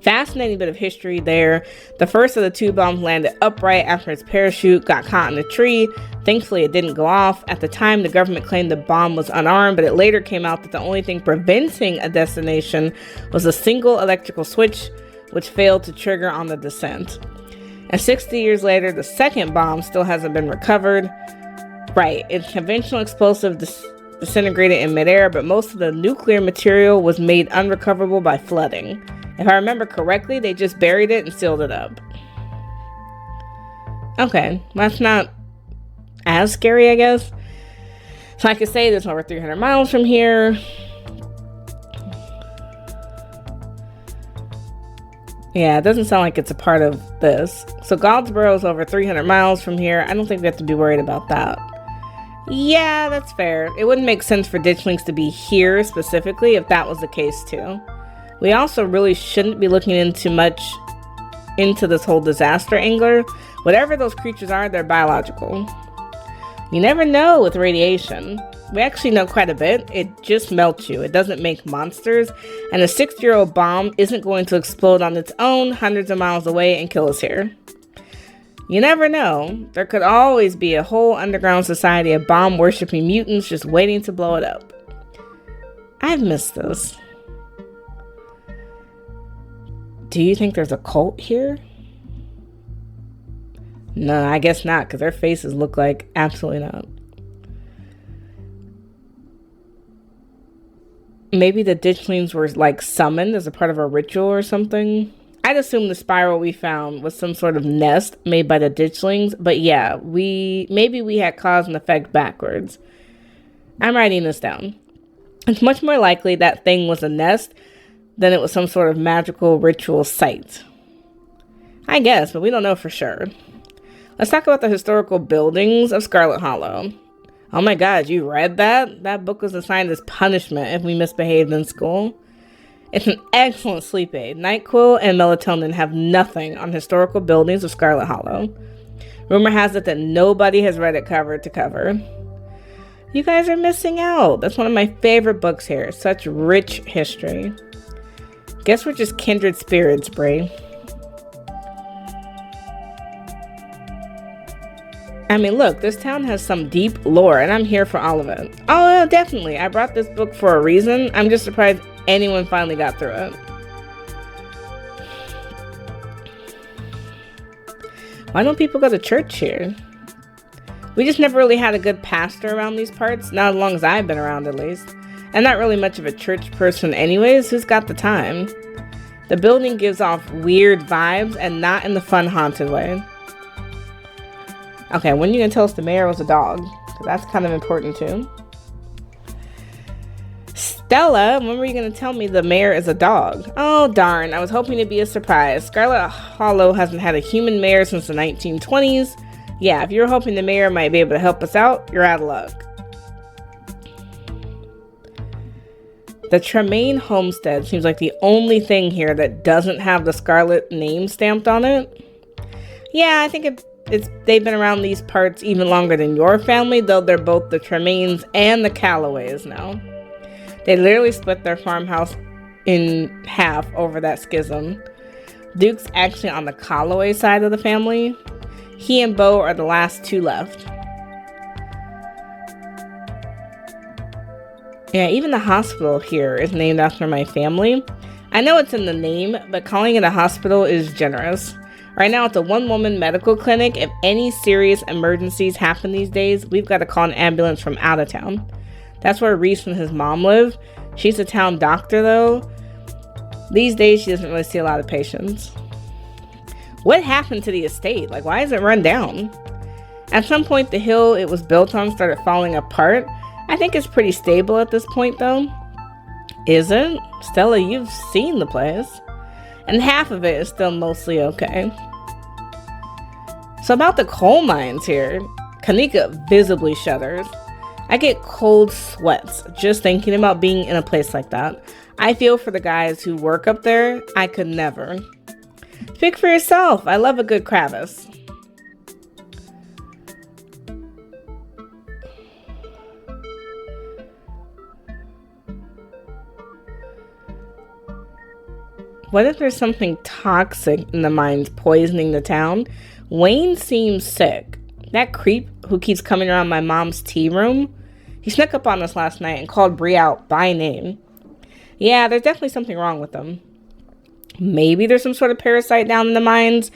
[SPEAKER 1] Fascinating bit of history there. The first of the two bombs landed upright after its parachute got caught in a tree. Thankfully, it didn't go off. At the time, the government claimed the bomb was unarmed, but it later came out that the only thing preventing a detonation was a single electrical switch, which failed to trigger on the descent. And 60 years later, the second bomb still hasn't been recovered. Right, its conventional explosive disintegrated in midair, but most of the nuclear material was made unrecoverable by flooding. If I remember correctly, they just buried it and sealed it up. Okay, that's not as scary, I guess. So I could say this over 300 miles from here. Yeah, it doesn't sound like it's a part of this. So Goldsboro is over 300 miles from here. I don't think we have to be worried about that. Yeah, that's fair. It wouldn't make sense for ditchlings to be here specifically if that was the case too. We also really shouldn't be looking into this whole disaster angler. Whatever those creatures are, they're biological. You never know with radiation. We actually know quite a bit. It just melts you. It doesn't make monsters. And a 6-year-old bomb isn't going to explode on its own hundreds of miles away and kill us here. You never know. There could always be a whole underground society of bomb-worshipping mutants just waiting to blow it up. I've missed this. Do you think there's a cult here? No, I guess not, because their faces look like absolutely not. Maybe the ditchlings were like summoned as a part of a ritual or something. I'd assume the spiral we found was some sort of nest made by the ditchlings, but yeah, maybe we had cause and effect backwards. I'm writing this down. It's much more likely that thing was a nest than it was some sort of magical ritual site. I guess, but we don't know for sure. Let's talk about the historical buildings of Scarlet Hollow. Oh my god, you read that? That book was assigned as punishment if we misbehaved in school. It's an excellent sleep aid. NyQuil and melatonin have nothing on historical buildings of Scarlet Hollow. Rumor has it that nobody has read it cover to cover. You guys are missing out. That's one of my favorite books here. Such rich history. Guess we're just kindred spirits, Bree. I mean, look, this town has some deep lore, and I'm here for all of it. Oh, definitely. I brought this book for a reason. I'm just surprised anyone finally got through it. Why don't people go to church here? We just never really had a good pastor around these parts, not as long as I've been around at least. I'm not really much of a church person anyways, who's got the time? The building gives off weird vibes and not in the fun haunted way. Okay, when are you gonna tell us the mayor was a dog? Because that's kind of important too. Stella, when were you going to tell me the mayor is a dog? Oh, darn. I was hoping to be a surprise. Scarlet Hollow hasn't had a human mayor since the 1920s. Yeah, if you're hoping the mayor might be able to help us out, you're out of luck. The Tremaine homestead seems like the only thing here that doesn't have the Scarlet name stamped on it. Yeah, I think they've been around these parts even longer than your family, though they're both the Tremaines and the Callaways now. They literally split their farmhouse in half over that schism. Duke's actually on the Callaway side of the family. He and Beau are the last two left. Yeah, even the hospital here is named after my family. I know it's in the name, but calling it a hospital is generous. Right now, it's a one-woman medical clinic. If any serious emergencies happen these days, we've got to call an ambulance from out of town. That's where Reese and his mom live. She's a town doctor, though. These days, she doesn't really see a lot of patients. What happened to the estate? Like, why is it run down? At some point, the hill it was built on started falling apart. I think it's pretty stable at this point, though. Isn't? Stella, you've seen the place. And half of it is still mostly okay. So about the coal mines here, Kanika visibly shudders. I get cold sweats just thinking about being in a place like that. I feel for the guys who work up there. I could never. Speak for yourself. I love a good crevice. What if there's something toxic in the mines poisoning the town? Wayne seems sick. That creep who keeps coming around my mom's tea room, he snuck up on us last night and called Bree out by name. Yeah, there's definitely something wrong with them. Maybe there's some sort of parasite down in the mines.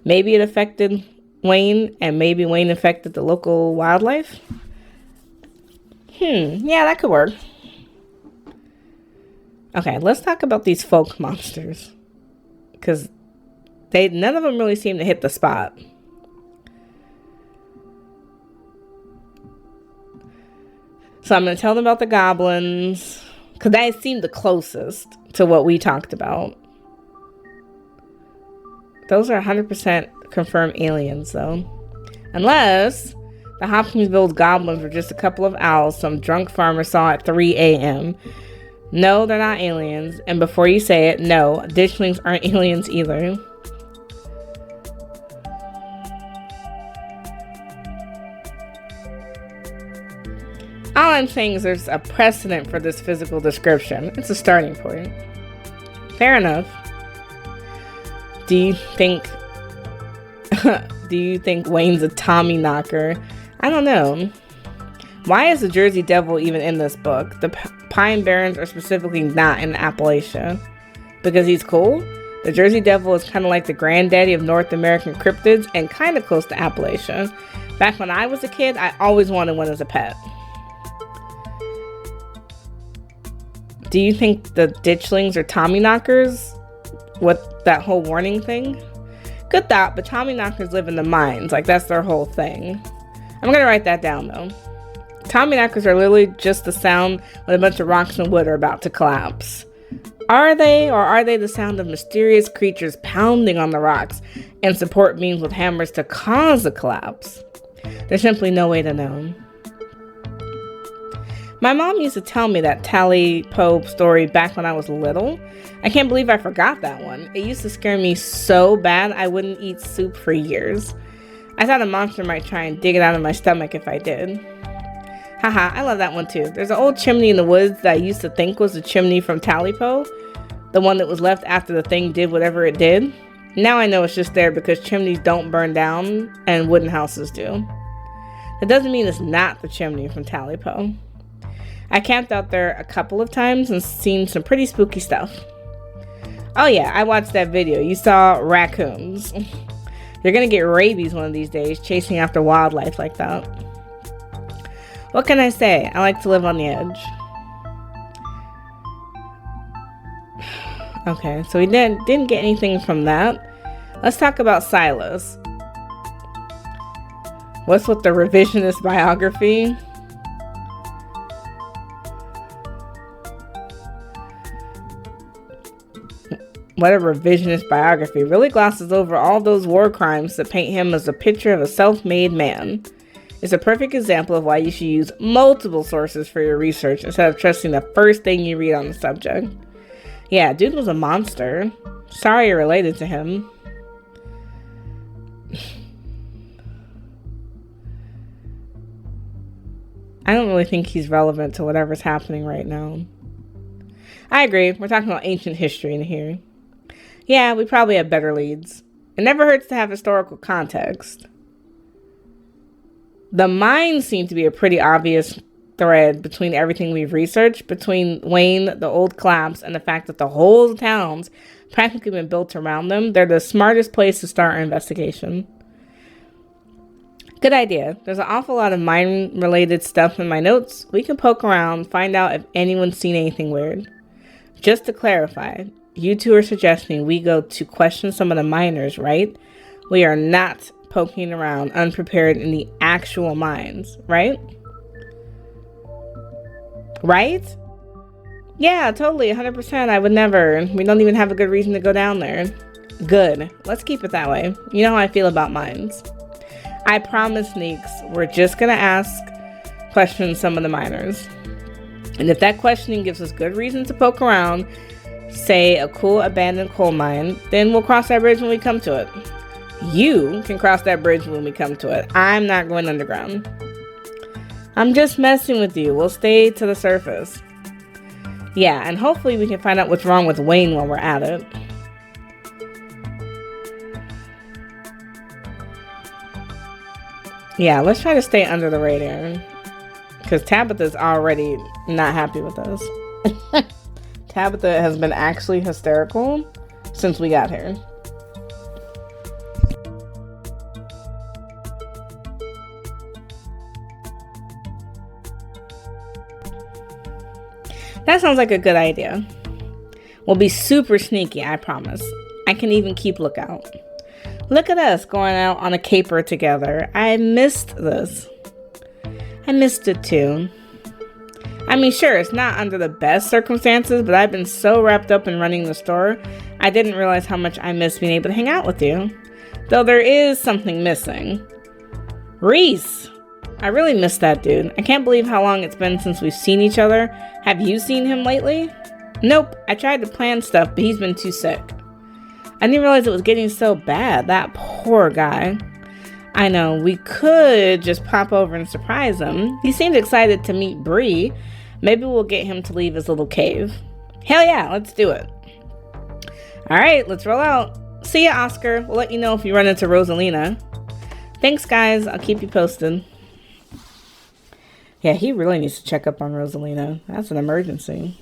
[SPEAKER 1] Maybe it affected Wayne, and maybe Wayne affected the local wildlife. Yeah, that could work. Okay, let's talk about these folk monsters. Because none of them really seem to hit the spot. So I'm going to tell them about the goblins. Because that seemed the closest to what we talked about. Those are 100% confirmed aliens, though. Unless the Hopkinsville goblins were just a couple of owls some drunk farmer saw at 3 a.m., No, they're not aliens. And before you say it, no, ditchlings aren't aliens either. All I'm saying is there's a precedent for this physical description. It's a starting point. Fair enough. Do you think Wayne's a Tommy knocker? I don't know. Why is the Jersey Devil even in this book? The Pine Barrens are specifically not in Appalachia. Because he's cool? The Jersey Devil is kind of like the granddaddy of North American cryptids and kind of close to Appalachia. Back when I was a kid, I always wanted one as a pet. Do you think the ditchlings are Tommyknockers? With that whole warning thing? Good thought, but Tommyknockers live in the mines. Like, that's their whole thing. I'm gonna write that down, though. Tommyknockers are literally just the sound when a bunch of rocks and wood are about to collapse. Are they, or are they the sound of mysterious creatures pounding on the rocks and support beams with hammers to cause a collapse? There's simply no way to know. My mom used to tell me that Tally Pope story back when I was little. I can't believe I forgot that one. It used to scare me so bad I wouldn't eat soup for years. I thought a monster might try and dig it out of my stomach if I did. Haha, I love that one too. There's an old chimney in the woods that I used to think was the chimney from Talipo, the one that was left after the thing did whatever it did. Now I know it's just there because chimneys don't burn down and wooden houses do. That doesn't mean it's not the chimney from Talipo. I camped out there a couple of times and seen some pretty spooky stuff. Oh yeah, I watched that video. You saw raccoons. You're gonna get rabies one of these days chasing after wildlife like that. What can I say? I like to live on the edge. Okay, so we didn't get anything from that. Let's talk about Silas. What's with the revisionist biography? What a revisionist biography. Really glosses over all those war crimes to paint him as a picture of a self-made man. It's a perfect example of why you should use multiple sources for your research instead of trusting the first thing you read on the subject. Yeah, dude was a monster. Sorry you're related to him. I don't really think he's relevant to whatever's happening right now. I agree. We're talking about ancient history in here. Yeah, we probably have better leads. It never hurts to have historical context. The mines seem to be a pretty obvious thread between everything we've researched, between Wayne, the old collapse, and the fact that the whole town's practically been built around them. They're the smartest place to start our investigation. Good idea. There's an awful lot of mine-related stuff in my notes. We can poke around, find out if anyone's seen anything weird. Just to clarify, you two are suggesting we go to question some of the miners, right? We are not poking around unprepared in the actual mines, right? Right? Yeah, totally, 100%. I would never. We don't even have a good reason to go down there. Good. Let's keep it that way. You know how I feel about mines. I promise, Neeks, we're just going to question some of the miners. And if that questioning gives us good reason to poke around, say a cool abandoned coal mine, then we'll cross that bridge when we come to it. You can cross that bridge when we come to it. I'm not going underground. I'm just messing with you. We'll stay to the surface. Yeah, and hopefully we can find out what's wrong with Wayne while we're at it. Yeah, let's try to stay under the radar. Because Tabitha's already not happy with us. Tabitha has been actually hysterical since we got here. That sounds like a good idea. We'll be super sneaky, I promise. I can even keep lookout. Look at us going out on a caper together. I missed this. I missed it too. I mean, sure, it's not under the best circumstances, but I've been so wrapped up in running the store, I didn't realize how much I missed being able to hang out with you. Though there is something missing. Reese! I really miss that dude. I can't believe how long it's been since we've seen each other. Have you seen him lately? Nope. I tried to plan stuff, but he's been too sick. I didn't realize it was getting so bad. That poor guy. I know. We could just pop over and surprise him. He seemed excited to meet Bree. Maybe we'll get him to leave his little cave. Hell yeah, let's do it. Alright, let's roll out. See ya, Oscar. We'll let you know if you run into Rosalina. Thanks, guys. I'll keep you posted. Yeah, he really needs to check up on Rosalina. That's an emergency.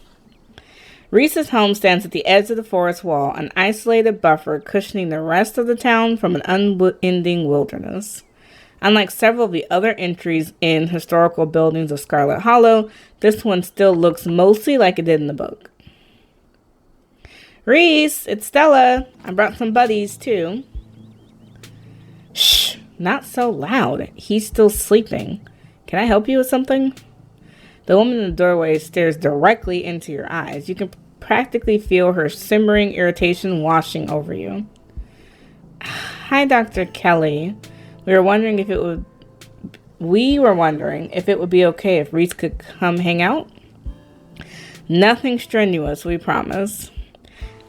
[SPEAKER 1] Reese's home stands at the edge of the forest wall, an isolated buffer cushioning the rest of the town from an unending wilderness. Unlike several of the other entries in historical buildings of Scarlet Hollow, this one still looks mostly like it did in the book. Reese, it's Stella. I brought some buddies, too. Shh, not so loud. He's still sleeping. Can I help you with something? The woman in the doorway stares directly into your eyes. You can practically feel her simmering irritation washing over you. Hi, Dr. Kelly. We were wondering if it would be okay if Reese could come hang out. Nothing strenuous, we promise.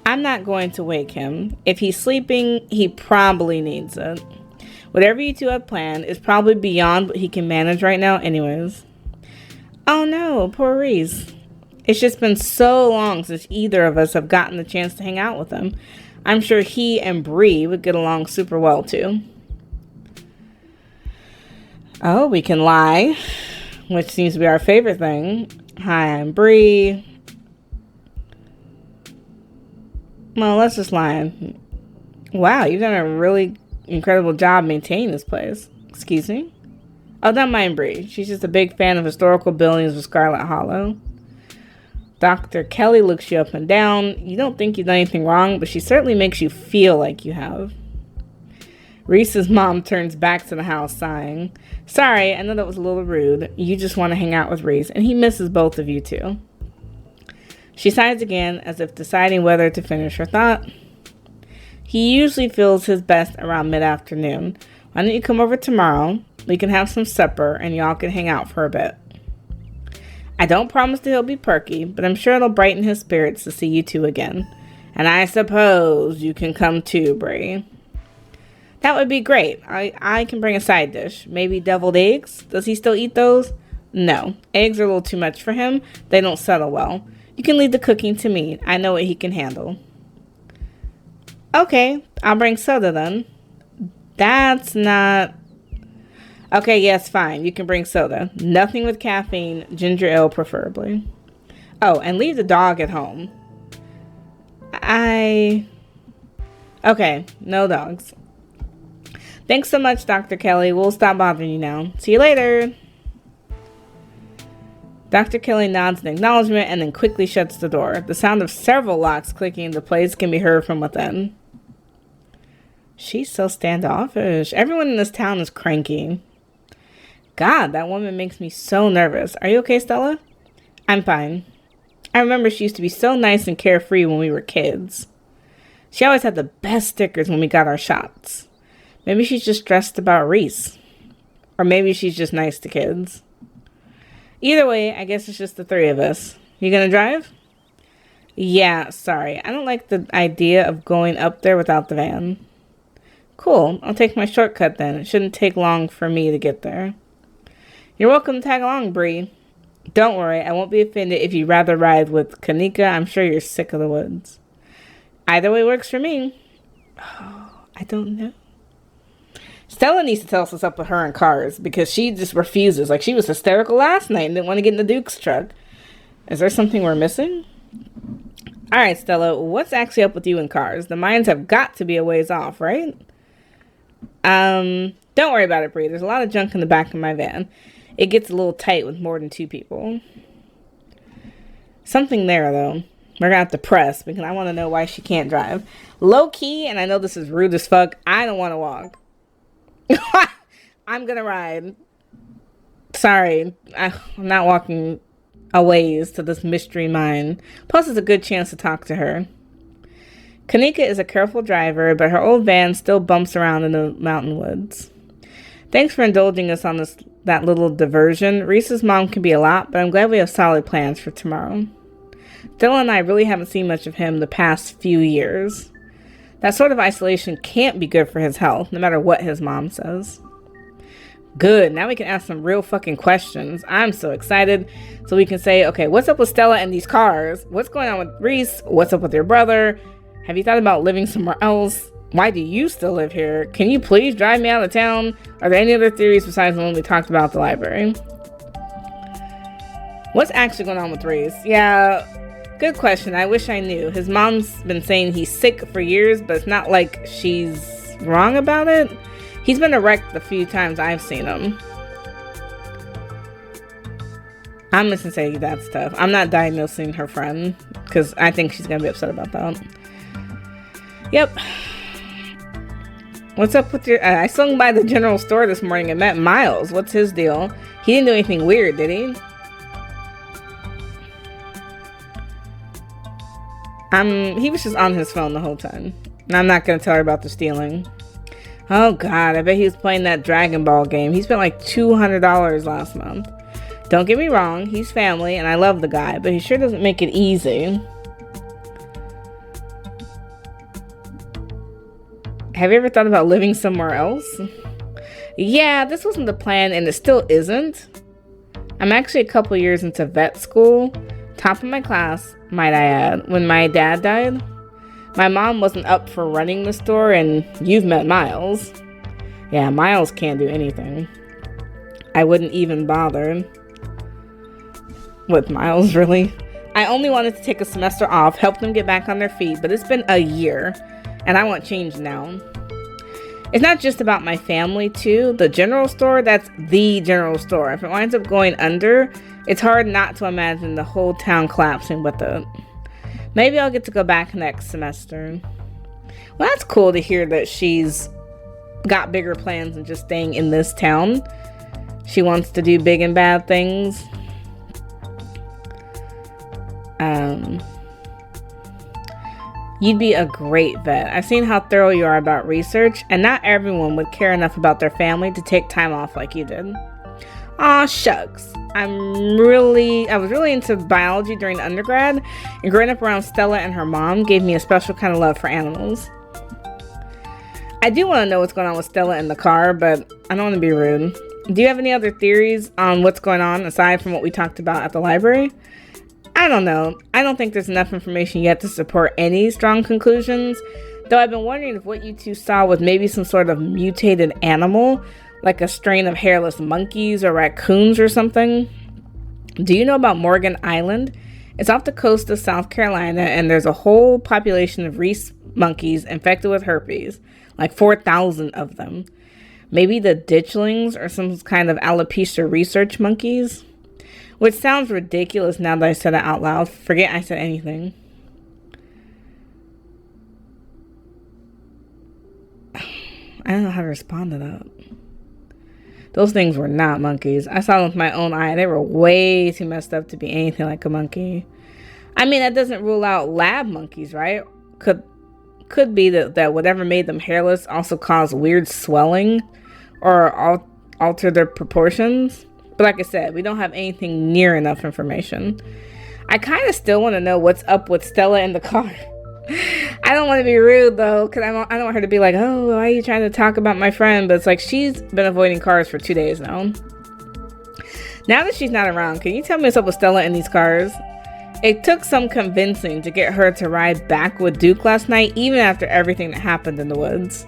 [SPEAKER 1] I'm not going to wake him. If he's sleeping, he probably needs it. Whatever you two have planned is probably beyond what he can manage right now anyways. Oh no, poor Reese. It's just been so long since either of us have gotten the chance to hang out with him. I'm sure he and Bree would get along super well too. Oh, we can lie, which seems to be our favorite thing. Hi, I'm Bree. Well, let's just lie. Wow, you've done a really incredible job maintaining this place. Excuse me? Oh, don't mind Bree. She's just a big fan of historical buildings of Scarlet Hollow. Dr. Kelly looks you up and down. You don't think you've done anything wrong, but she certainly makes you feel like you have. Reese's mom turns back to the house, sighing. Sorry, I know that was a little rude. You just want to hang out with Reese, and he misses both of you too. She sighs again, as if deciding whether to finish her thought. He usually feels his best around mid-afternoon. Why don't you come over tomorrow? We can have some supper, and y'all can hang out for a bit. I don't promise that he'll be perky, but I'm sure it'll brighten his spirits to see you two again. And I suppose you can come too, Bree. That would be great. I can bring a side dish. Maybe deviled eggs? Does he still eat those? No. Eggs are a little too much for him. They don't settle well. You can leave the cooking to me. I know what he can handle. Okay, I'll bring soda then. That's not... Okay, yes, fine. You can bring soda. Nothing with caffeine. Ginger ale, preferably. Oh, and leave the dog at home. Okay, no dogs. Thanks so much, Dr. Kelly. We'll stop bothering you now. See you later. Dr. Kelly nods in acknowledgement and then quickly shuts the door. The sound of several locks clicking into place can be heard from within. She's so standoffish. Everyone in this town is cranky. God, that woman makes me so nervous. Are you okay, Stella? I'm fine. I remember she used to be so nice and carefree when we were kids. She always had the best stickers when we got our shots. Maybe she's just stressed about Reese. Or maybe she's just nice to kids. Either way, I guess it's just the three of us. You gonna drive? Yeah, sorry. I don't like the idea of going up there without the van. Cool. I'll take my shortcut then. It shouldn't take long for me to get there. You're welcome to tag along, Bree. Don't worry, I won't be offended if you'd rather ride with Kanika. I'm sure you're sick of the woods. Either way works for me. Oh, I don't know. Stella needs to tell us what's up with her and cars because she just refuses. Like, she was hysterical last night and didn't want to get in the Duke's truck. Is there something we're missing? All right, Stella, what's actually up with you and cars? The mines have got to be a ways off, right? Don't worry about it, Bree. There's a lot of junk in the back of my van. It gets a little tight with more than two people. Something there, though. We're going to have to press because I want to know why she can't drive. Low key, and I know this is rude as fuck, I don't want to walk. I'm going to ride. Sorry. I'm not walking a ways to this mystery mine. Plus, it's a good chance to talk to her. Kanika is a careful driver, but her old van still bumps around in the mountain woods. Thanks for indulging us on that little diversion. Reese's mom can be a lot, but I'm glad we have solid plans for tomorrow. Stella and I really haven't seen much of him the past few years. That sort of isolation can't be good for his health, no matter what his mom says. Good, now we can ask some real fucking questions. I'm so excited. So we can say, okay, what's up with Stella and these cars? What's going on with Reese? What's up with your brother? Have you thought about living somewhere else? Why do you still live here? Can you please drive me out of town? Are there any other theories besides the one we talked about at the library? What's actually going on with Reese? Yeah, good question. I wish I knew. His mom's been saying he's sick for years, but it's not like she's wrong about it. He's been erect the few times I've seen him. I'm just gonna say that's tough. I'm not diagnosing her friend because I think she's gonna be upset about that. Yep. What's up with your... I swung by the general store this morning and met Miles. What's his deal? He didn't do anything weird, did he? He was just on his phone the whole time. And I'm not going to tell her about the stealing. Oh, God. I bet he was playing that Dragon Ball game. He spent like $200 last month. Don't get me wrong. He's family, and I love the guy. But he sure doesn't make it easy. Have you ever thought about living somewhere else? Yeah, this wasn't the plan, and it still isn't. I'm actually a couple years into vet school. Top of my class, might I add, when my dad died. My mom wasn't up for running the store, and you've met Miles. Yeah, Miles can't do anything. I wouldn't even bother. With Miles, really? I only wanted to take a semester off, help them get back on their feet, but it's been a year. And I want change now. It's not just about my family, too. The general store, that's the general store. If it winds up going under, it's hard not to imagine the whole town collapsing with it. Maybe I'll get to go back next semester. Well, that's cool to hear that she's got bigger plans than just staying in this town. She wants to do big and bad things. Um, You'd be a great vet. I've seen how thorough you are about research, and not everyone would care enough about their family to take time off like you did. Aw, shucks. I was really into biology during undergrad, and growing up around Stella and her mom gave me a special kind of love for animals. I do want to know what's going on with Stella in the car, but I don't want to be rude. Do you have any other theories on what's going on aside from what we talked about at the library? I don't know. I don't think there's enough information yet to support any strong conclusions, though I've been wondering if what you two saw was maybe some sort of mutated animal, like a strain of hairless monkeys or raccoons or something. Do you know about Morgan Island? It's off the coast of South Carolina, and there's a whole population of rhesus monkeys infected with herpes, like 4,000 of them. Maybe the ditchlings or some kind of alopecia research monkeys? Which sounds ridiculous now that I said it out loud. Forget I said anything. I don't know how to respond to that. Those things were not monkeys. I saw them with my own eye. They were way too messed up to be anything like a monkey. I mean, that doesn't rule out lab monkeys, right? Could be that whatever made them hairless also caused weird swelling or alter their proportions. But like I said, we don't have anything near enough information. I kind of still want to know what's up with Stella in the car. I don't want to be rude, though, because I don't want her to be like, oh, why are you trying to talk about my friend? But it's like, she's been avoiding cars for 2 days now. Now that she's not around, can you tell me what's up with Stella in these cars? It took some convincing to get her to ride back with Duke last night, even after everything that happened in the woods.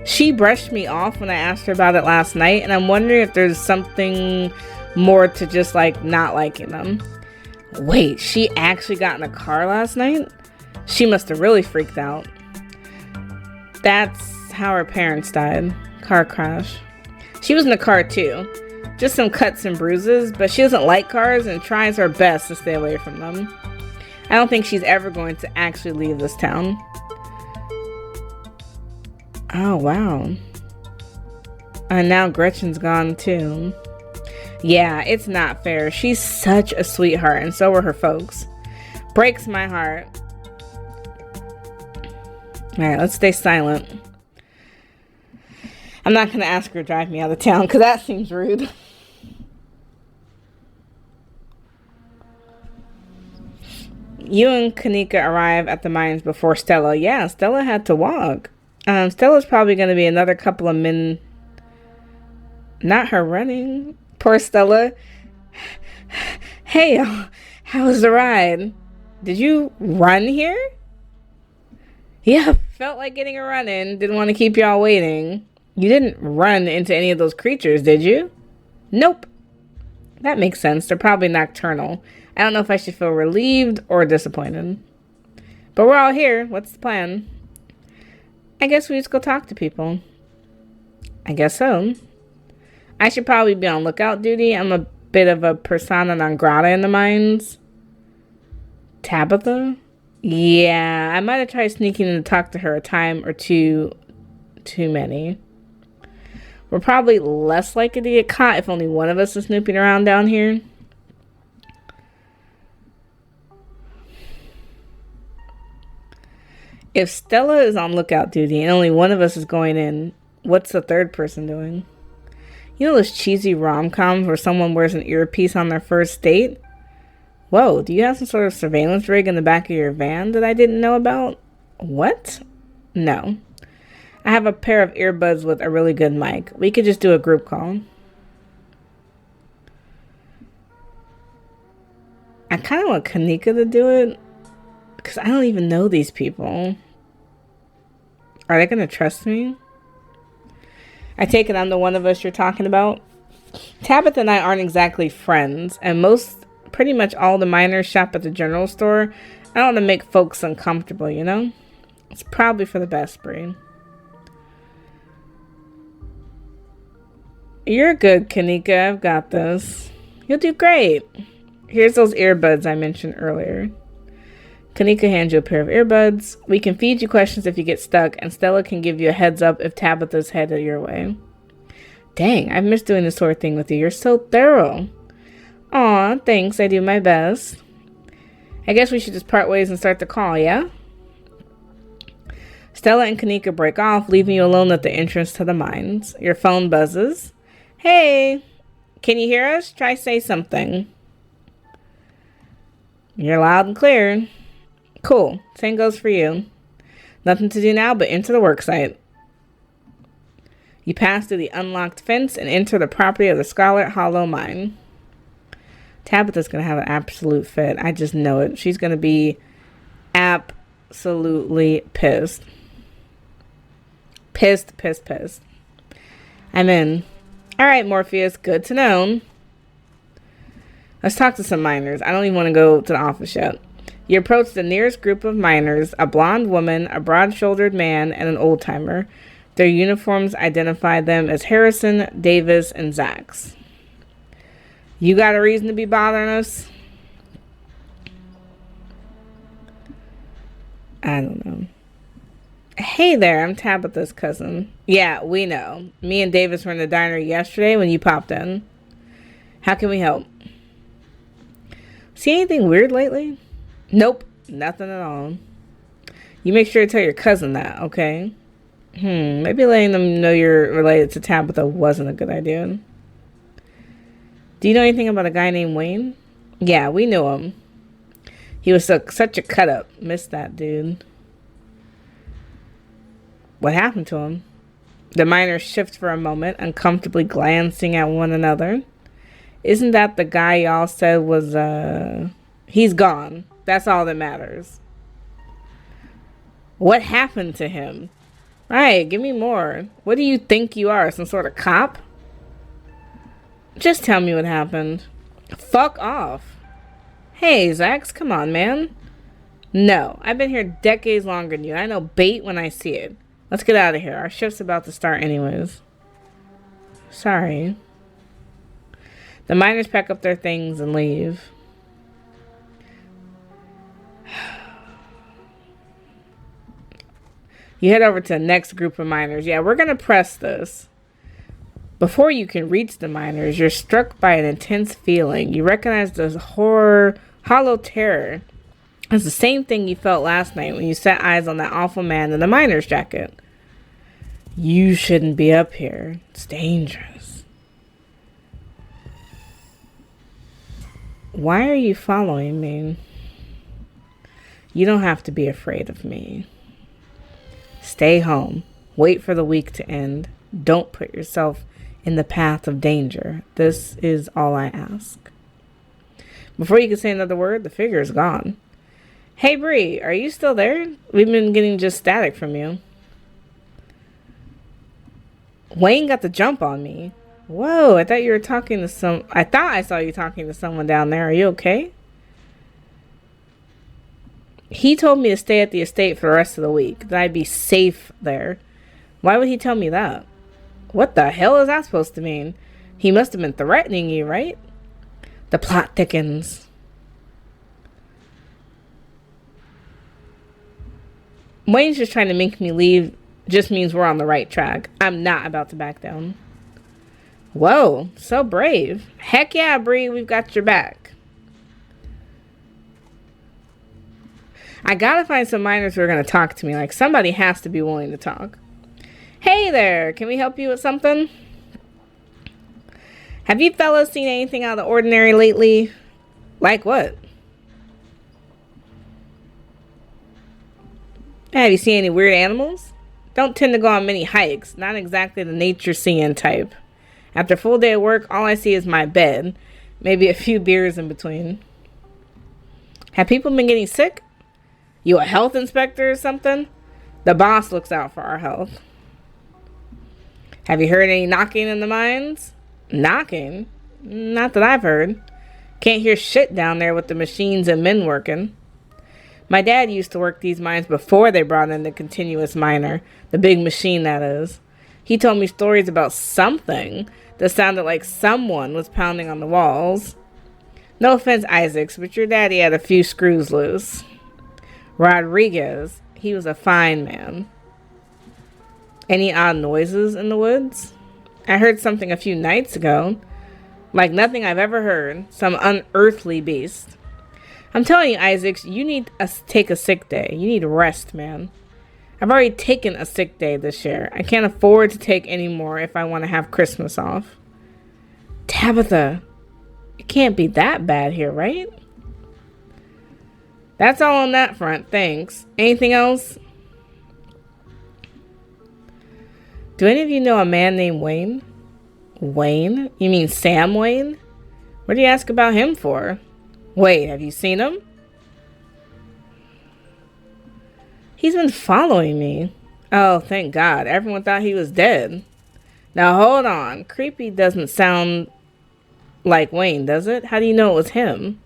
[SPEAKER 1] She brushed me off when I asked her about it last night, and I'm wondering if there's something more to just, like, not liking them. Wait, she actually got in a car last night? She must have really freaked out. That's how her parents died. Car crash. She was in the car too. Just some cuts and bruises, but she doesn't like cars and tries her best to stay away from them. I don't think she's ever going to actually leave this town. Oh, wow. And now Gretchen's gone too. Yeah, it's not fair. She's such a sweetheart, and so were her folks. Breaks my heart. Alright, let's stay silent. I'm not going to ask her to drive me out of town, because that seems rude. You and Kanika arrive at the mines before Stella. Yeah, Stella had to walk. Stella's probably going to be another couple of men. Not her running. Poor Stella. Hey, how was the ride? Did you run here? Yeah, felt like getting a run in. Didn't want to keep y'all waiting. You didn't run into any of those creatures, did you? Nope. That makes sense. They're probably nocturnal. I don't know if I should feel relieved or disappointed. But we're all here. What's the plan? I guess we just go talk to people. I guess so. I should probably be on lookout duty. I'm a bit of a persona non grata in the mines. Tabitha? Yeah, I might have tried sneaking in to talk to her a time or two too many. We're probably less likely to get caught if only one of us is snooping around down here. If Stella is on lookout duty and only one of us is going in, what's the third person doing? You know those cheesy rom-coms where someone wears an earpiece on their first date? Whoa, do you have some sort of surveillance rig in the back of your van that I didn't know about? What? No. I have a pair of earbuds with a really good mic. We could just do a group call. I kind of want Kanika to do it, because I don't even know these people. Are they going to trust me? I take it I'm the one of us you're talking about. Tabitha and I aren't exactly friends, and pretty much all the miners shop at the general store. I don't want to make folks uncomfortable, you know? It's probably for the best, Bree. You're good, Kanika. I've got this. You'll do great. Here's those earbuds I mentioned earlier. Kanika hands you a pair of earbuds. We can feed you questions if you get stuck, and Stella can give you a heads up if Tabitha's headed your way. Dang, I've missed doing this sort of thing with you. You're so thorough. Aw, thanks. I do my best. I guess we should just part ways and start the call, yeah? Stella and Kanika break off, leaving you alone at the entrance to the mines. Your phone buzzes. Hey, can you hear us? Try say something. You're loud and clear. Cool. Same goes for you. Nothing to do now but enter the worksite. You pass through the unlocked fence and enter the property of the Scarlet Hollow mine. Tabitha's going to have an absolute fit. I just know it. She's going to be absolutely pissed. Pissed. I'm in. All right, Morpheus. Good to know. Let's talk to some miners. I don't even want to go to the office yet. You approach the nearest group of miners, a blonde woman, a broad-shouldered man, and an old-timer. Their uniforms identify them as Harrison, Davis, and Zax. You got a reason to be bothering us? I don't know. Hey there, I'm Tabitha's cousin. Yeah, we know. Me and Davis were in the diner yesterday when you popped in. How can we help? See anything weird lately? Nope, nothing at all. You make sure to tell your cousin that, okay? Maybe letting them know you're related to Tabitha wasn't a good idea. Do you know anything about a guy named Wayne? Yeah, we knew him. He was such a cut-up. Missed that dude. What happened to him? The miners shift for a moment, uncomfortably glancing at one another. Isn't that the guy y'all said was, he's gone. That's all that matters. What happened to him? Right, give me more. What do you think you are, some sort of cop? Just tell me what happened. Fuck off. Hey, Zax, come on, man. No, I've been here decades longer than you. I know bait when I see it. Let's get out of here. Our shift's about to start anyways. Sorry. The miners pack up their things and leave. You head over to the next group of miners. Yeah, we're going to press this. Before you can reach the miners, you're struck by an intense feeling. You recognize the hollow terror. It's the same thing you felt last night when you set eyes on that awful man in the miner's jacket. You shouldn't be up here. It's dangerous. Why are you following me? You don't have to be afraid of me. Stay home. Wait for the week to end. Don't put yourself in the path of danger. This is all I ask. Before you can say another word, the figure is gone. Hey, Bree, are you still there? We've been getting just static from you. Wayne got the jump on me. Whoa, I thought you were talking to I thought I saw you talking to someone down there. Are you okay? He told me to stay at the estate for the rest of the week, that I'd be safe there. Why would he tell me that? What the hell is that supposed to mean? He must have been threatening you, right? The plot thickens. Wayne's just trying to make me leave. Just means we're on the right track. I'm not about to back down. Whoa, so brave. Heck yeah, Bree, we've got your back. I gotta find some miners who are gonna talk to me. Like, somebody has to be willing to talk. Hey there, can we help you with something? Have you fellas seen anything out of the ordinary lately? Like what? Have you seen any weird animals? Don't tend to go on many hikes. Not exactly the nature seeing type. After a full day of work, all I see is my bed. Maybe a few beers in between. Have people been getting sick? You a health inspector or something? The boss looks out for our health. Have you heard any knocking in the mines? Knocking? Not that I've heard. Can't hear shit down there with the machines and men working. My dad used to work these mines before they brought in the continuous miner. The big machine, that is. He told me stories about something that sounded like someone was pounding on the walls. No offense, Isaacs, but your daddy had a few screws loose. Rodriguez, he was a fine man. Any odd noises in the woods? I heard something a few nights ago. Like nothing I've ever heard. Some unearthly beast. I'm telling you, Isaacs, you need to take a sick day. You need rest, man. I've already taken a sick day this year. I can't afford to take any more if I want to have Christmas off. Tabitha, it can't be that bad here, right? That's all on that front, thanks. Anything else? Do any of you know a man named Wayne? Wayne? You mean Sam Wayne? What do you ask about him for? Wait, have you seen him? He's been following me. Oh, thank God. Everyone thought he was dead. Now, hold on. Creepy doesn't sound like Wayne, does it? How do you know it was him?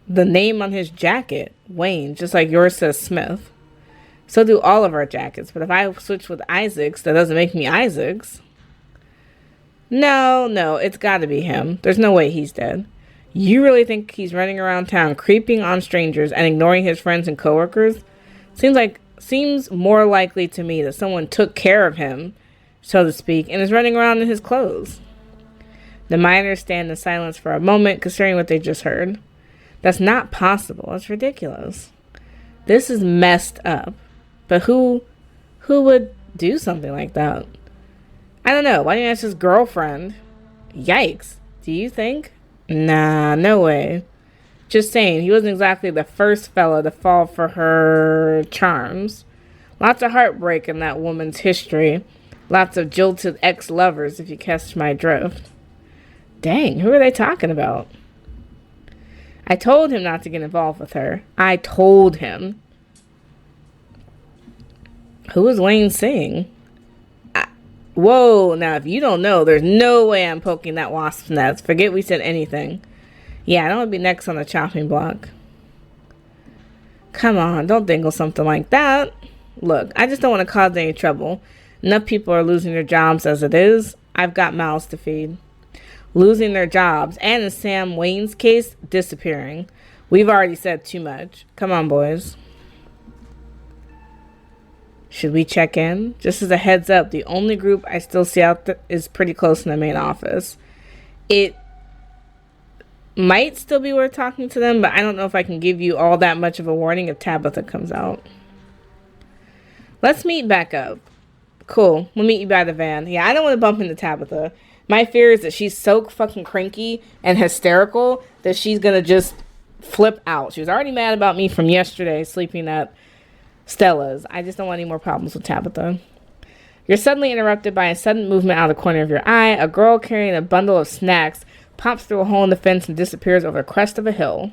[SPEAKER 1] The name on his jacket, Wayne, just like yours says Smith. So do all of our jackets. But if I switch with Isaacs, that doesn't make me Isaacs. No, it's got to be him. There's no way he's dead. You really think he's running around town creeping on strangers and ignoring his friends and coworkers? Seems more likely to me that someone took care of him, so to speak, and is running around in his clothes. The miners stand in silence for a moment, considering what they just heard. That's not possible. That's ridiculous. This is messed up. But who would do something like that? I don't know. Why don't you ask his girlfriend? Yikes. Do you think? Nah, no way. Just saying, he wasn't exactly the first fella to fall for her charms. Lots of heartbreak in that woman's history. Lots of jilted ex-lovers, if you catch my drift. Dang, who are they talking about? I told him not to get involved with her. I told him. Who is Wayne seeing? Whoa, now if you don't know, there's no way I'm poking that wasp's nest. Forget we said anything. Yeah, I don't want to be next on the chopping block. Come on, don't dingle something like that. Look, I just don't want to cause any trouble. Enough people are losing their jobs as it is. I've got mouths to feed. Losing their jobs, and in Sam Wayne's case, disappearing. We've already said too much. Come on, boys. Should we check in? Just as a heads up, the only group I still see out is pretty close in the main office. It might still be worth talking to them, but I don't know if I can give you all that much of a warning if Tabitha comes out. Let's meet back up. Cool. We'll meet you by the van. Yeah, I don't want to bump into Tabitha. My fear is that she's so fucking cranky and hysterical that she's going to just flip out. She was already mad about me from yesterday sleeping at Stella's. I just don't want any more problems with Tabitha. You're suddenly interrupted by a sudden movement out of the corner of your eye. A girl carrying a bundle of snacks pops through a hole in the fence and disappears over the crest of a hill.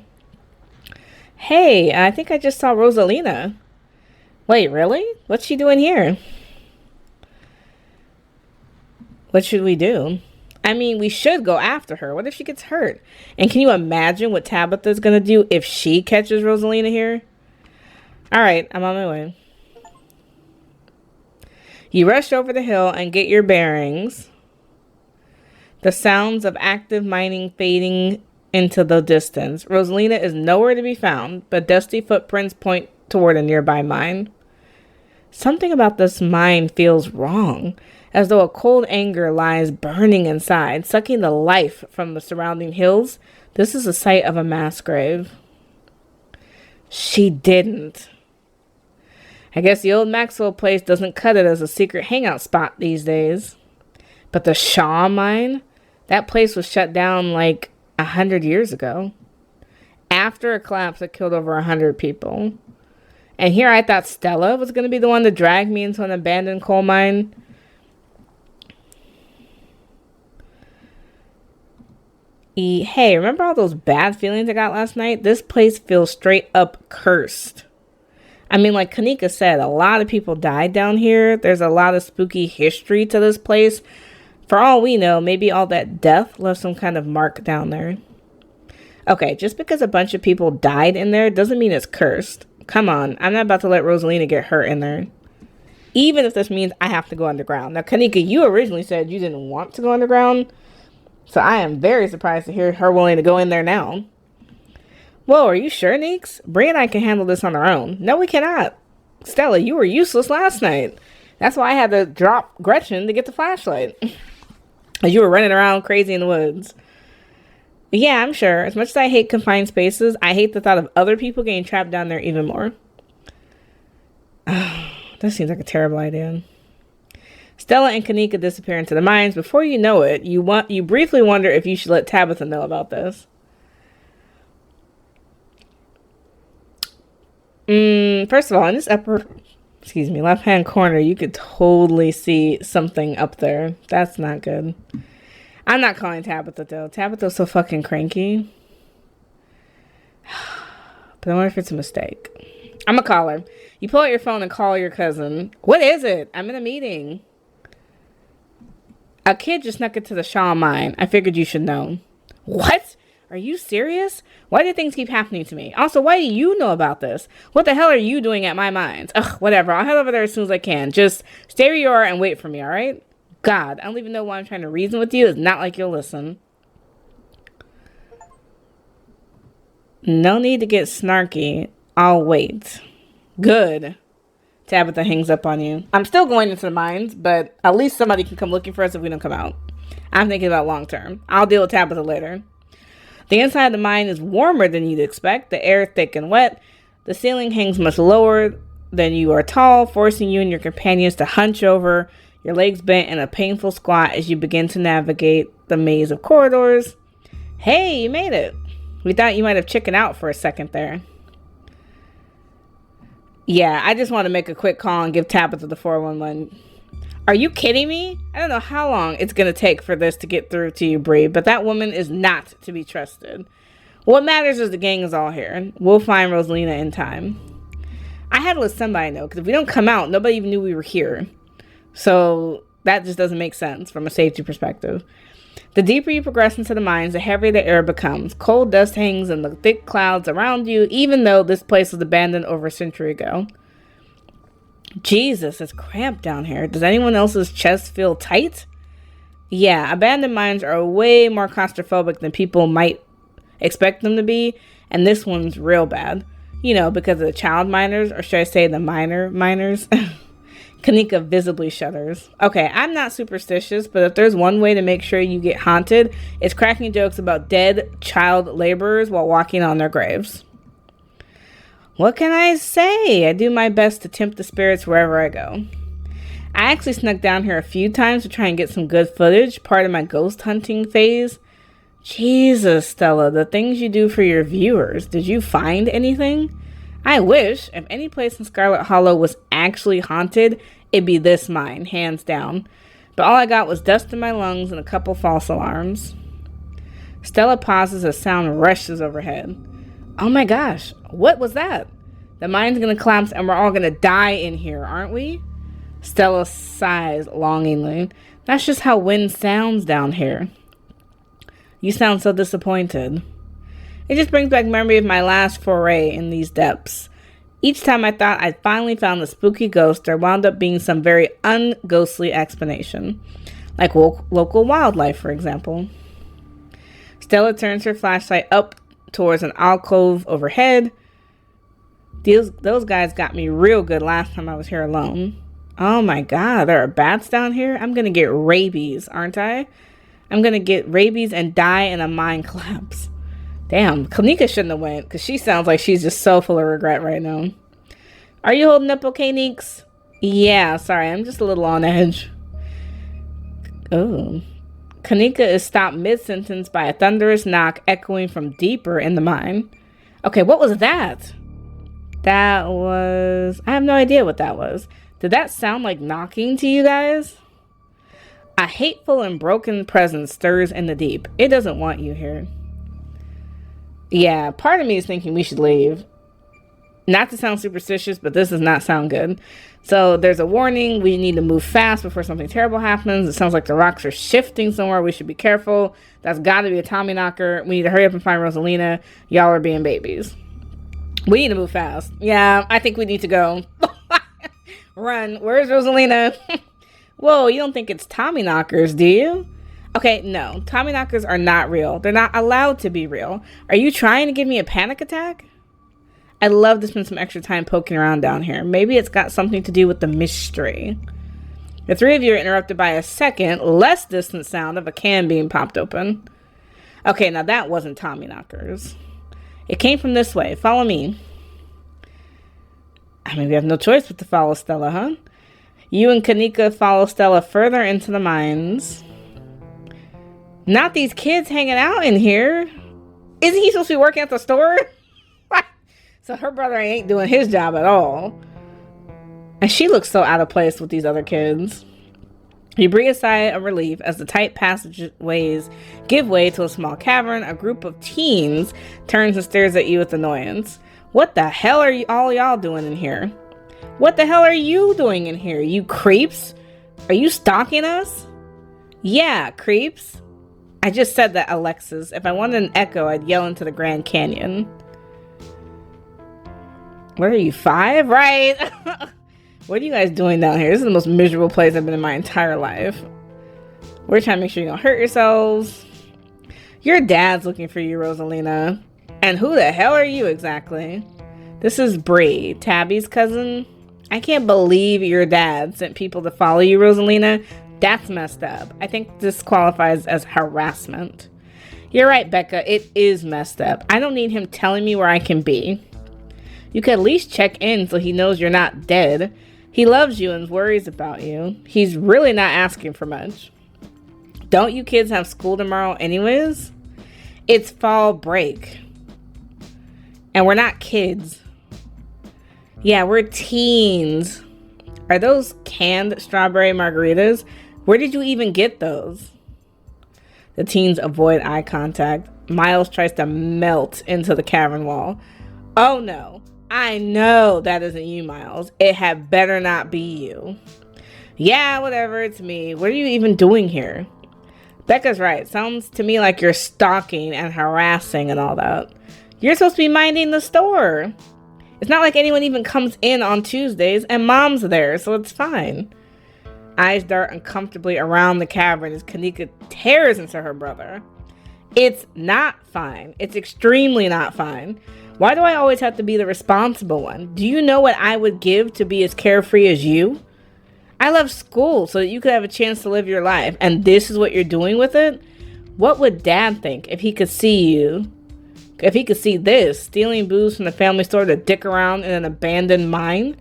[SPEAKER 1] Hey, I think I just saw Rosalina. Wait, really? What's she doing here? What should we do? I mean, we should go after her. What if she gets hurt? And can you imagine what Tabitha's going to do if she catches Rosalina here? All right, I'm on my way. You rush over the hill and get your bearings. The sounds of active mining fading into the distance. Rosalina is nowhere to be found, but dusty footprints point toward a nearby mine. Something about this mine feels wrong, as though a cold anger lies burning inside, sucking the life from the surrounding hills. This is the site of a mass grave. She didn't. I guess the old Maxwell place doesn't cut it as a secret hangout spot these days. But the Shaw mine? That place was shut down like 100 years ago. After a collapse that killed over 100 people. And here I thought Stella was going to be the one to drag me into an abandoned coal mine. Hey, remember all those bad feelings I got last night? This place feels straight up cursed. I mean, like Kanika said, a lot of people died down here. There's a lot of spooky history to this place. For all we know, maybe all that death left some kind of mark down there. Okay, just because a bunch of people died in there doesn't mean it's cursed. Come on, I'm not about to let Rosalina get hurt in there. Even if this means I have to go underground. Now, Kanika, you originally said you didn't want to go underground. So I am very surprised to hear her willing to go in there now. Whoa, are you sure, Neeks? Bree and I can handle this on our own. No, we cannot. Stella, you were useless last night. That's why I had to drop Gretchen to get the flashlight. As you were running around crazy in the woods. Yeah, I'm sure. As much as I hate confined spaces, I hate the thought of other people getting trapped down there even more. That seems like a terrible idea. Stella and Kanika disappear into the mines. Before you know it, you briefly wonder if you should let Tabitha know about this. First of all, in this left-hand corner, you could totally see something up there. That's not good. I'm not calling Tabitha, though. Tabitha's so fucking cranky. But I wonder if it's a mistake. I'm gonna call her. You pull out your phone and call your cousin. What is it? I'm in a meeting. A kid just snuck into the Shaw mine. I figured you should know. What? Are you serious? Why do things keep happening to me? Also, why do you know about this? What the hell are you doing at my mines? Ugh, whatever. I'll head over there as soon as I can. Just stay where you are and wait for me, alright? God, I don't even know why I'm trying to reason with you. It's not like you'll listen. No need to get snarky. I'll wait. Good. Tabitha hangs up on you. I'm still going into the mines, but at least somebody can come looking for us if we don't come out. I'm thinking about long term. I'll deal with Tabitha later. The inside of the mine is warmer than you'd expect. The air thick and wet. The ceiling hangs much lower than you are tall, forcing you and your companions to hunch over, your legs bent in a painful squat as you begin to navigate the maze of corridors. Hey, you made it. We thought you might have chickened out for a second there. Yeah, I just want to make a quick call and give Tabitha the 411. Are you kidding me? I don't know how long it's going to take for this to get through to you, Bree, but that woman is not to be trusted. What matters is the gang is all here. We'll find Rosalina in time. I had to let somebody know, because if we don't come out, nobody even knew we were here. So that just doesn't make sense from a safety perspective. The deeper you progress into the mines, the heavier the air becomes. Cold dust hangs in the thick clouds around you, even though this place was abandoned over a century ago. Jesus, it's cramped down here. Does anyone else's chest feel tight? Yeah, abandoned mines are way more claustrophobic than people might expect them to be, and this one's real bad. You know, because of the child miners, or should I say the minor miners? Kanika visibly shudders. Okay, I'm not superstitious, but if there's one way to make sure you get haunted, it's cracking jokes about dead child laborers while walking on their graves. What can I say? I do my best to tempt the spirits wherever I go. I actually snuck down here a few times to try and get some good footage, part of my ghost hunting phase. Jesus, Stella, the things you do for your viewers. Did you find anything? I wish. If any place in Scarlet Hollow was actually haunted, it'd be this mine, hands down. But all I got was dust in my lungs and a couple false alarms. Stella pauses as sound rushes overhead. Oh my gosh, what was that? The mine's gonna collapse and we're all gonna die in here, aren't we? Stella sighs longingly. That's just how wind sounds down here. You sound so disappointed. It just brings back memory of my last foray in these depths. Each time I thought I'd finally found a spooky ghost, there wound up being some very unghostly explanation. Like local wildlife, for example. Stella turns her flashlight up towards an alcove overhead. Those guys got me real good last time I was here alone. Oh my god, there are bats down here? I'm gonna get rabies, aren't I? I'm gonna get rabies and die in a mine collapse. Damn, Kanika shouldn't have went, because she sounds like she's just so full of regret right now. Are you holding up okay, Neeks? Yeah, sorry, I'm just a little on edge. Oh. Kanika is stopped mid-sentence by a thunderous knock echoing from deeper in the mine. Okay, what was that? I have no idea what that was. Did that sound like knocking to you guys? A hateful and broken presence stirs in the deep. It doesn't want you here. Yeah, part of me is thinking we should leave. Not to sound superstitious, but this does not sound good. So there's a warning. We need to move fast before something terrible happens. It sounds like the rocks are shifting somewhere. We should be careful. That's got to be a Tommy knocker. We need to hurry up and find Rosalina. Y'all are being babies. We need to move fast. Yeah, I think we need to go. Run. Where's Rosalina? Whoa, you don't think it's Tommy knockers, do you? Okay, no. Tommy knockers are not real. They're not allowed to be real. Are you trying to give me a panic attack? I'd love to spend some extra time poking around down here. Maybe it's got something to do with the mystery. The three of you are interrupted by a second, less distant sound of a can being popped open. Okay, now that wasn't Tommy knockers. It came from this way. Follow me. I mean, we have no choice but to follow Stella, huh? You and Kanika follow Stella further into the mines. Not these kids hanging out in here. Isn't he supposed to be working at the store? So her brother ain't doing his job at all. And she looks so out of place with these other kids. You breathe a sigh of relief as the tight passageways give way to a small cavern. A group of teens turns and stares at you with annoyance. What the hell are all y'all doing in here? What the hell are you doing in here, you creeps? Are you stalking us? Yeah, creeps. I just said that, Alexis. If I wanted an echo, I'd yell into the Grand Canyon. What are you, 5? Right. What are you guys doing down here? This is the most miserable place I've been in my entire life. We're trying to make sure you don't hurt yourselves. Your dad's looking for you, Rosalina. And who the hell are you exactly? This is Bree, Tabby's cousin. I can't believe your dad sent people to follow you, Rosalina. That's messed up. I think this qualifies as harassment. You're right, Becca. It is messed up. I don't need him telling me where I can be. You could at least check in so he knows you're not dead. He loves you and worries about you. He's really not asking for much. Don't you kids have school tomorrow anyways? It's fall break. And we're not kids. Yeah, we're teens. Are those canned strawberry margaritas? Where did you even get those? The teens avoid eye contact. Miles tries to melt into the cavern wall. Oh no. I know that isn't you, Miles. It had better not be you. Yeah, whatever, it's me. What are you even doing here? Becca's right. Sounds to me like you're stalking and harassing and all that. You're supposed to be minding the store. It's not like anyone even comes in on Tuesdays, and Mom's there, so it's fine. Eyes dart uncomfortably around the cavern as Kanika tears into her brother. It's not fine. It's extremely not fine. Why do I always have to be the responsible one? Do you know what I would give to be as carefree as you? I love school so that you could have a chance to live your life, and this is what you're doing with it? What would Dad think if he could see you? If he could see this, stealing booze from the family store to dick around in an abandoned mine?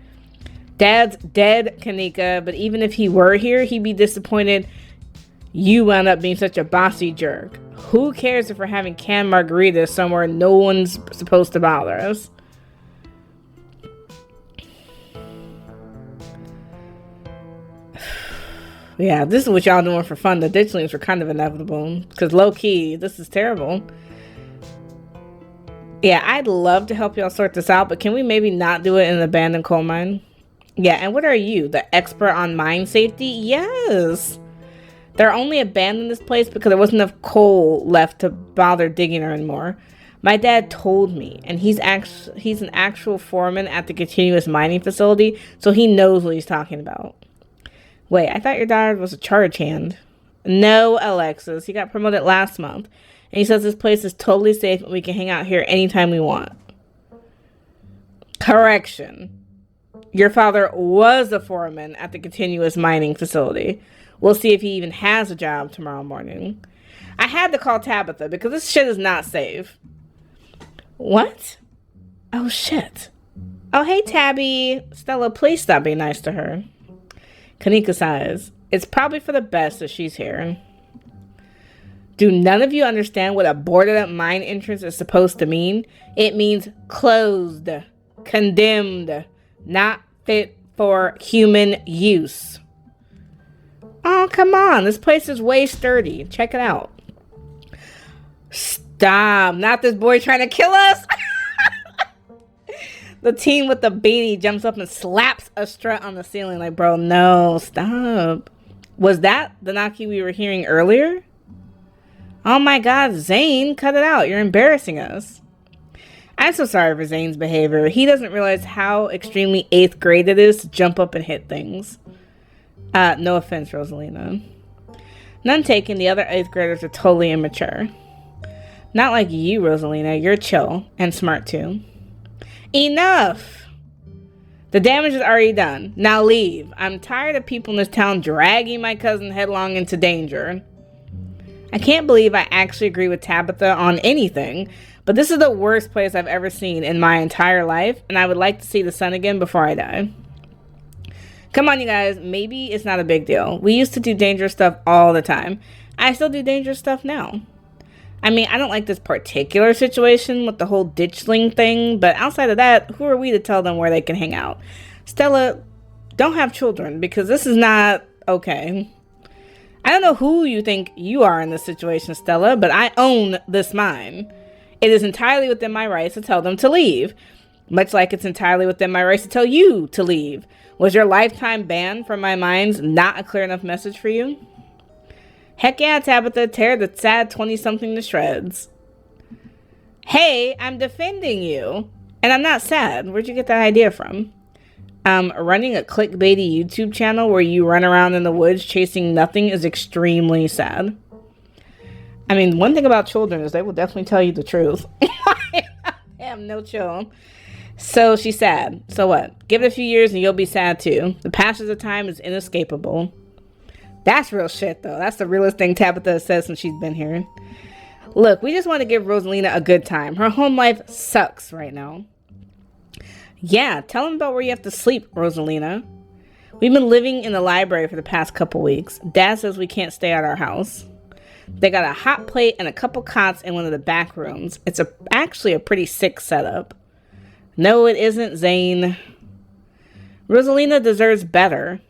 [SPEAKER 1] Dad's dead, Kanika, but even if he were here, he'd be disappointed you wound up being such a bossy jerk. Who cares if we're having canned margaritas somewhere no one's supposed to bother us? Yeah, this is what y'all doing for fun. The ditchlings were kind of inevitable. Because low-key, this is terrible. Yeah, I'd love to help y'all sort this out, but can we maybe not do it in an abandoned coal mine? Yeah, and what are you? The expert on mine safety? Yes! They're only abandoning this place because there wasn't enough coal left to bother digging her anymore. My dad told me, and he's an actual foreman at the continuous mining facility, so he knows what he's talking about. Wait, I thought your dad was a charge hand. No, Alexis. He got promoted last month. And he says this place is totally safe and we can hang out here anytime we want. Correction. Your father was a foreman at the continuous mining facility. We'll see if he even has a job tomorrow morning. I had to call Tabitha because this shit is not safe. What? Oh, shit. Oh, hey, Tabby. Stella, please stop being nice to her. Kanika sighs. It's probably for the best that she's here. Do none of you understand what a boarded up mine entrance is supposed to mean? It means closed, condemned, not fit for human use. Oh, come on. This place is way sturdy. Check it out. Stop. Not this boy trying to kill us. The teen with the beanie jumps up and slaps a strut on the ceiling. Like, bro, no, stop. Was that the Naki we were hearing earlier? Oh my God, Zane, cut it out. You're embarrassing us. I'm so sorry for Zane's behavior. He doesn't realize how extremely 8th grade it is to jump up and hit things. No offense, Rosalina. None taken, the other 8th graders are totally immature. Not like you, Rosalina. You're chill and smart too. Enough! The damage is already done. Now leave. I'm tired of people in this town dragging my cousin headlong into danger. I can't believe I actually agree with Tabitha on anything, but this is the worst place I've ever seen in my entire life, and I would like to see the sun again before I die. Come on, you guys, maybe it's not a big deal. We used to do dangerous stuff all the time. I still do dangerous stuff now. I mean, I don't like this particular situation with the whole ditchling thing, but outside of that, who are we to tell them where they can hang out? Stella, don't have children, because this is not okay. I don't know who you think you are in this situation, Stella, but I own this mine. It is entirely within my rights to tell them to leave, much like it's entirely within my rights to tell you to leave. Was your lifetime ban from my mines not a clear enough message for you? Heck yeah, Tabitha, tear the sad 20-something to shreds. Hey, I'm defending you. And I'm not sad. Where'd you get that idea from? Running a clickbaity YouTube channel where you run around in the woods chasing nothing is extremely sad. I mean, one thing about children is they will definitely tell you the truth. Damn, no chill. So she's sad. So what? Give it a few years and you'll be sad too. The passage of time is inescapable. That's real shit, though. That's the realest thing Tabitha says since she's been here. Look, we just want to give Rosalina a good time. Her home life sucks right now. Yeah, tell them about where you have to sleep, Rosalina. We've been living in the library for the past couple weeks. Dad says we can't stay at our house. They got a hot plate and a couple cots in one of the back rooms. It's actually a pretty sick setup. No, it isn't, Zane. Rosalina deserves better.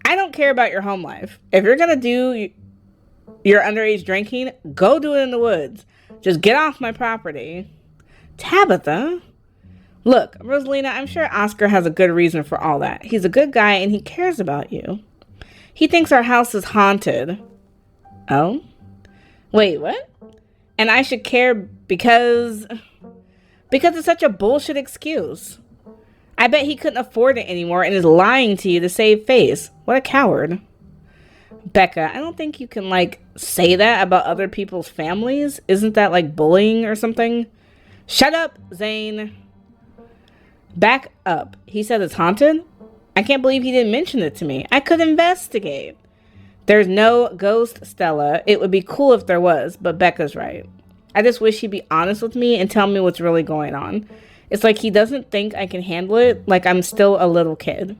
[SPEAKER 1] I don't care about your home life. If you're going to do your underage drinking, go do it in the woods. Just get off my property. Tabitha? Look, Rosalina, I'm sure Oscar has a good reason for all that. He's a good guy and he cares about you. He thinks our house is haunted. Oh? Wait, what? And I should care because it's such a bullshit excuse. I bet he couldn't afford it anymore and is lying to you to save face. What a coward. Becca, I don't think you can, say that about other people's families. Isn't that, bullying or something? Shut up, Zane. Back up. He said it's haunted? I can't believe he didn't mention it to me. I could investigate. There's no ghost, Stella. It would be cool if there was, but Becca's right. I just wish he'd be honest with me and tell me what's really going on. It's like he doesn't think I can handle it, like I'm still a little kid.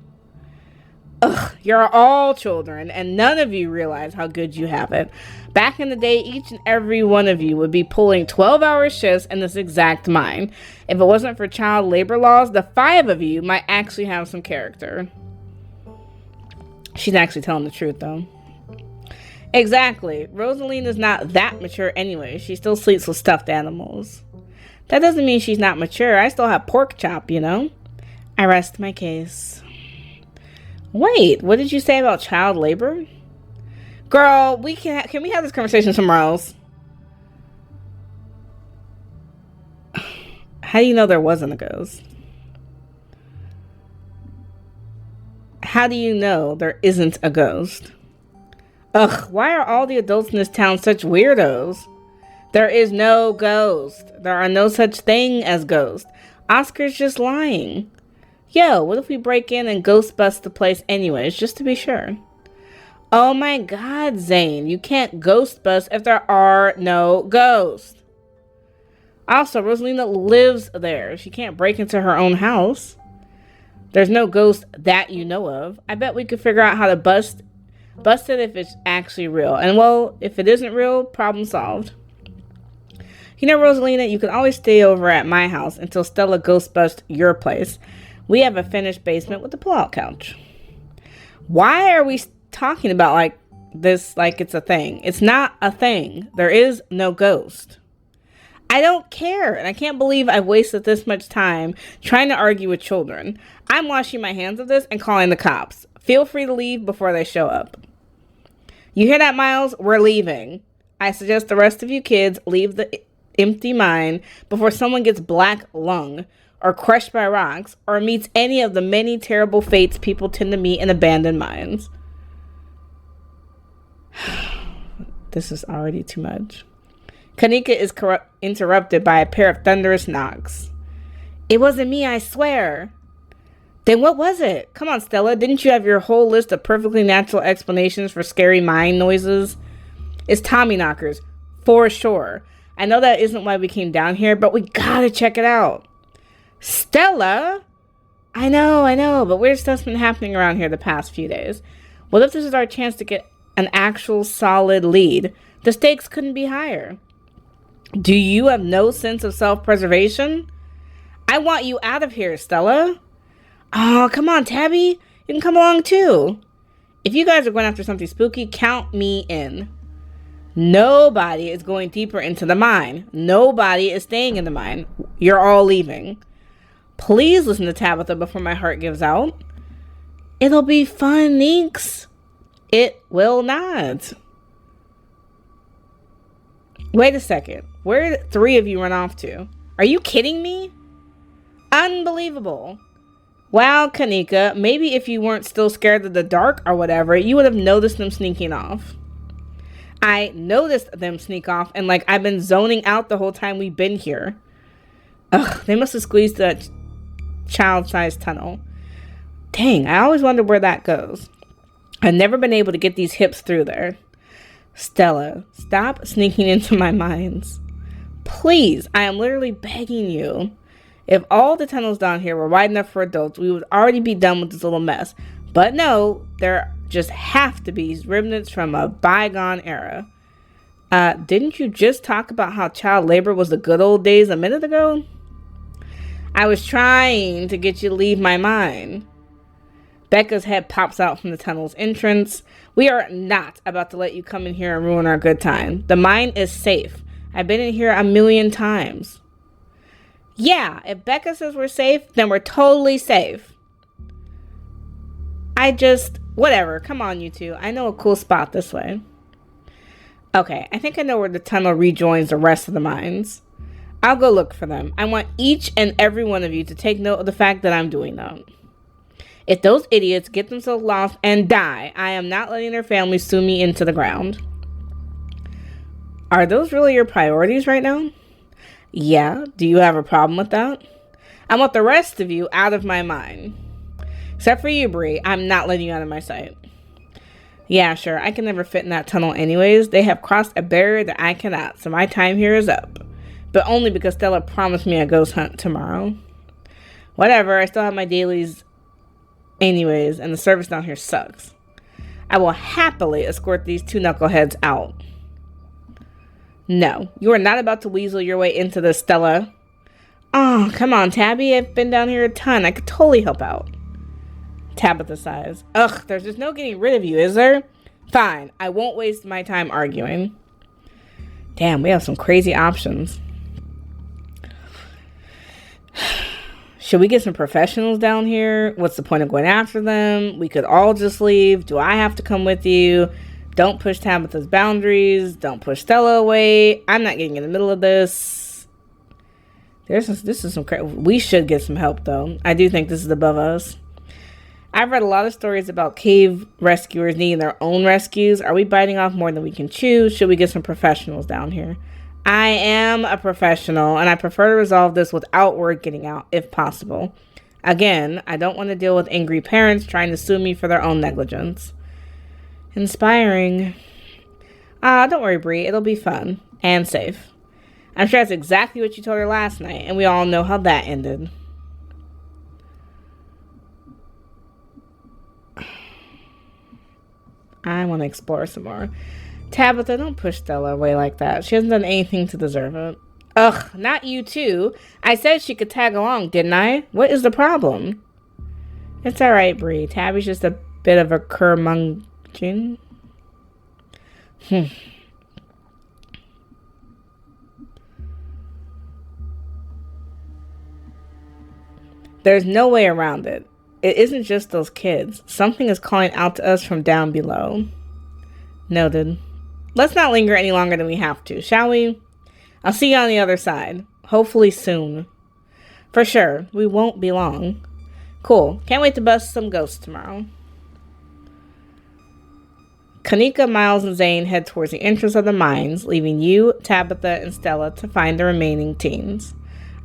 [SPEAKER 1] Ugh, you're all children, and none of you realize how good you have it. Back in the day, each and every one of you would be pulling 12-hour shifts in this exact mine. If it wasn't for child labor laws, the 5 of you might actually have some character. She's actually telling the truth, though. Exactly. Rosalina's not that mature anyway. She still sleeps with stuffed animals. That doesn't mean she's not mature. I still have pork chop, you know? I rest my case. Wait, what did you say about child labor? Girl, can we have this conversation somewhere else? How do you know there wasn't a ghost? How do you know there isn't a ghost? Ugh, why are all the adults in this town such weirdos? There is no ghost. There are no such thing as ghosts. Oscar's just lying. Yo, what if we break in and ghost bust the place anyways, just to be sure? Oh my god, Zane, you can't ghost bust if there are no ghosts. Also, Rosalina lives there. She can't break into her own house. There's no ghost that you know of. I bet we could figure out how to bust it if it's actually real. And well, if it isn't real, problem solved. You know, Rosalina, you can always stay over at my house until Stella ghost busts your place. We have a finished basement with a pull-out couch. Why are we talking about this like it's a thing? It's not a thing. There is no ghost. I don't care, and I can't believe I've wasted this much time trying to argue with children. I'm washing my hands of this and calling the cops. Feel free to leave before they show up. You hear that, Miles? We're leaving. I suggest the rest of you kids leave the empty mine before someone gets black lung or crushed by rocks or meets any of the many terrible fates people tend to meet in abandoned mines. This is already too much. Kanika is interrupted by a pair of thunderous knocks. It wasn't me, I swear. Then what was it? Come on, Stella. Didn't you have your whole list of perfectly natural explanations for scary mine noises? It's Tommyknockers, for sure. I know that isn't why we came down here, but we gotta check it out. Stella? I know, but weird stuff's been happening around here the past few days. What if this is our chance to get an actual solid lead? The stakes couldn't be higher. Do you have no sense of self-preservation? I want you out of here, Stella. Oh, come on, Tabby. You can come along too. If you guys are going after something spooky, count me in. Nobody is going deeper into the mine. Nobody is staying in the mine. You're all leaving. Please listen to Tabitha before my heart gives out. It'll be fun, Neeks. It will not. Wait a second. Where did 3 of you run off to? Are you kidding me? Unbelievable. Wow, Kanika, maybe if you weren't still scared of the dark or whatever, you would have noticed them sneaking off. I noticed them sneak off, and like I've been zoning out the whole time we've been here. Ugh, they must have squeezed that child-sized tunnel. Dang, I always wonder where that goes. I've never been able to get these hips through there. Stella, stop sneaking into my minds. Please, I am literally begging you. If all the tunnels down here were wide enough for adults, we would already be done with this little mess. But no, there just have to be remnants from a bygone era. Didn't you just talk about how child labor was the good old days a minute ago? I was trying to get you to leave my mind. Becca's head pops out from the tunnel's entrance. We are not about to let you come in here and ruin our good time. The mine is safe. I've been in here a million times. Yeah, if Becca says we're safe, then we're totally safe. Whatever, come on you two. I know a cool spot this way. Okay, I think I know where the tunnel rejoins the rest of the mines. I'll go look for them. I want each and every one of you to take note of the fact that I'm doing that. If those idiots get themselves lost and die, I am not letting their families sue me into the ground. Are those really your priorities right now? Yeah, do you have a problem with that? I want the rest of you out of my mind. Except for you, Bree. I'm not letting you out of my sight. Yeah, sure. I can never fit in that tunnel anyways. They have crossed a barrier that I cannot, so my time here is up. But only because Stella promised me a ghost hunt tomorrow. Whatever, I still have my dailies anyways, and the service down here sucks. I will happily escort these 2 knuckleheads out. No, you are not about to weasel your way into this, Stella. Oh, come on, Tabby. I've been down here a ton. I could totally help out. Tabitha sighs. Ugh, there's just no getting rid of you, is there? Fine, I won't waste my time arguing. Damn, we have some crazy options. Should we get some professionals down here? What's the point of going after them? We could all just leave. Do I have to come with you? Don't push Tabitha's boundaries. Don't push Stella away. I'm not getting in the middle of this. This is some crazy. We should get some help, though. I do think this is above us. I've read a lot of stories about cave rescuers needing their own rescues. Are we biting off more than we can chew? Should we get some professionals down here? I am a professional, and I prefer to resolve this without word getting out, if possible. Again, I don't want to deal with angry parents trying to sue me for their own negligence. Inspiring. Don't worry, Bree. It'll be fun and safe. I'm sure that's exactly what you told her last night, and we all know how that ended. I want to explore some more. Tabitha, don't push Stella away like that. She hasn't done anything to deserve it. Ugh, not you too. I said she could tag along, didn't I? What is the problem? It's alright, Bree. Tabby's just a bit of a curmudgeon. There's no way around it. It isn't just those kids. Something is calling out to us from down below. Noted. Let's not linger any longer than we have to, shall we? I'll see you on the other side. Hopefully soon. For sure. We won't be long. Cool. Can't wait to bust some ghosts tomorrow. Kanika, Miles, and Zane head towards the entrance of the mines, leaving you, Tabitha, and Stella to find the remaining teens.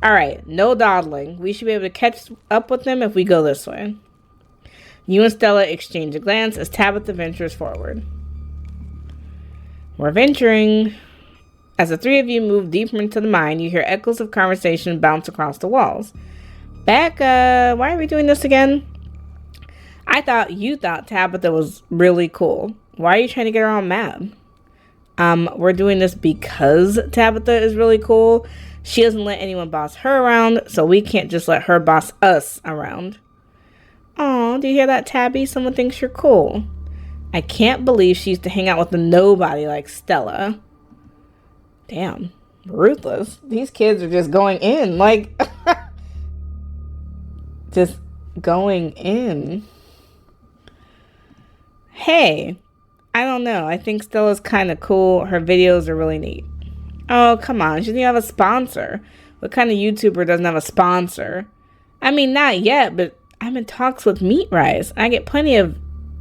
[SPEAKER 1] Alright, no dawdling. We should be able to catch up with them if we go this way. You and Stella exchange a glance as Tabitha ventures forward. We're venturing. As the three of you move deeper into the mine, you hear echoes of conversation bounce across the walls. Becca, why are we doing this again? I thought you thought Tabitha was really cool. Why are you trying to get her all mad? We're doing this because Tabitha is really cool. She doesn't let anyone boss her around, so we can't just let her boss us around. Aw, do you hear that, Tabby? Someone thinks you're cool. I can't believe she used to hang out with a nobody like Stella. Damn, ruthless. These kids are just going in, like, just going in. Hey, I don't know. I think Stella's kind of cool. Her videos are really neat. Oh, come on. She doesn't have a sponsor. What kind of YouTuber doesn't have a sponsor? I mean, not yet, but I'm in talks with Meat Rice. I get plenty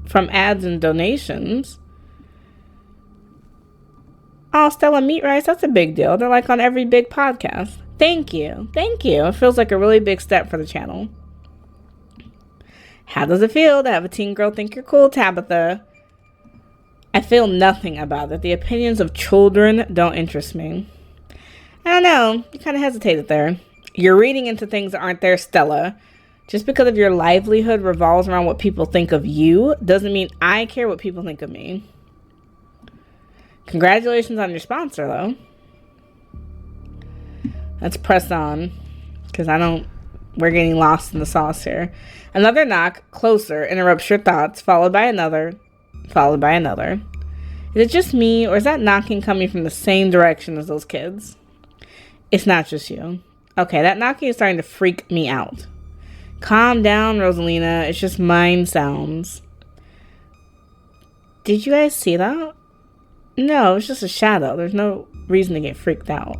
[SPEAKER 1] from ads and donations. Oh, Stella, Meat Rice, that's a big deal. They're like on every big podcast. Thank you. Thank you. It feels like a really big step for the channel. How does it feel to have a teen girl think you're cool, Tabitha? I feel nothing about it. The opinions of children don't interest me. I don't know. You kind of hesitated there. You're reading into things that aren't there, Stella. Just because of your livelihood revolves around what people think of you doesn't mean I care what people think of me. Congratulations on your sponsor, though. Let's press on, because we're getting lost in the sauce here. Another knock, closer, interrupts your thoughts, followed by another, followed by another. Is it just me, or is that knocking coming from the same direction as those kids? It's not just you. Okay, that knocking is starting to freak me out. Calm down, Rosalina. It's just mind sounds. Did you guys see that? No, it's just a shadow. There's no reason to get freaked out.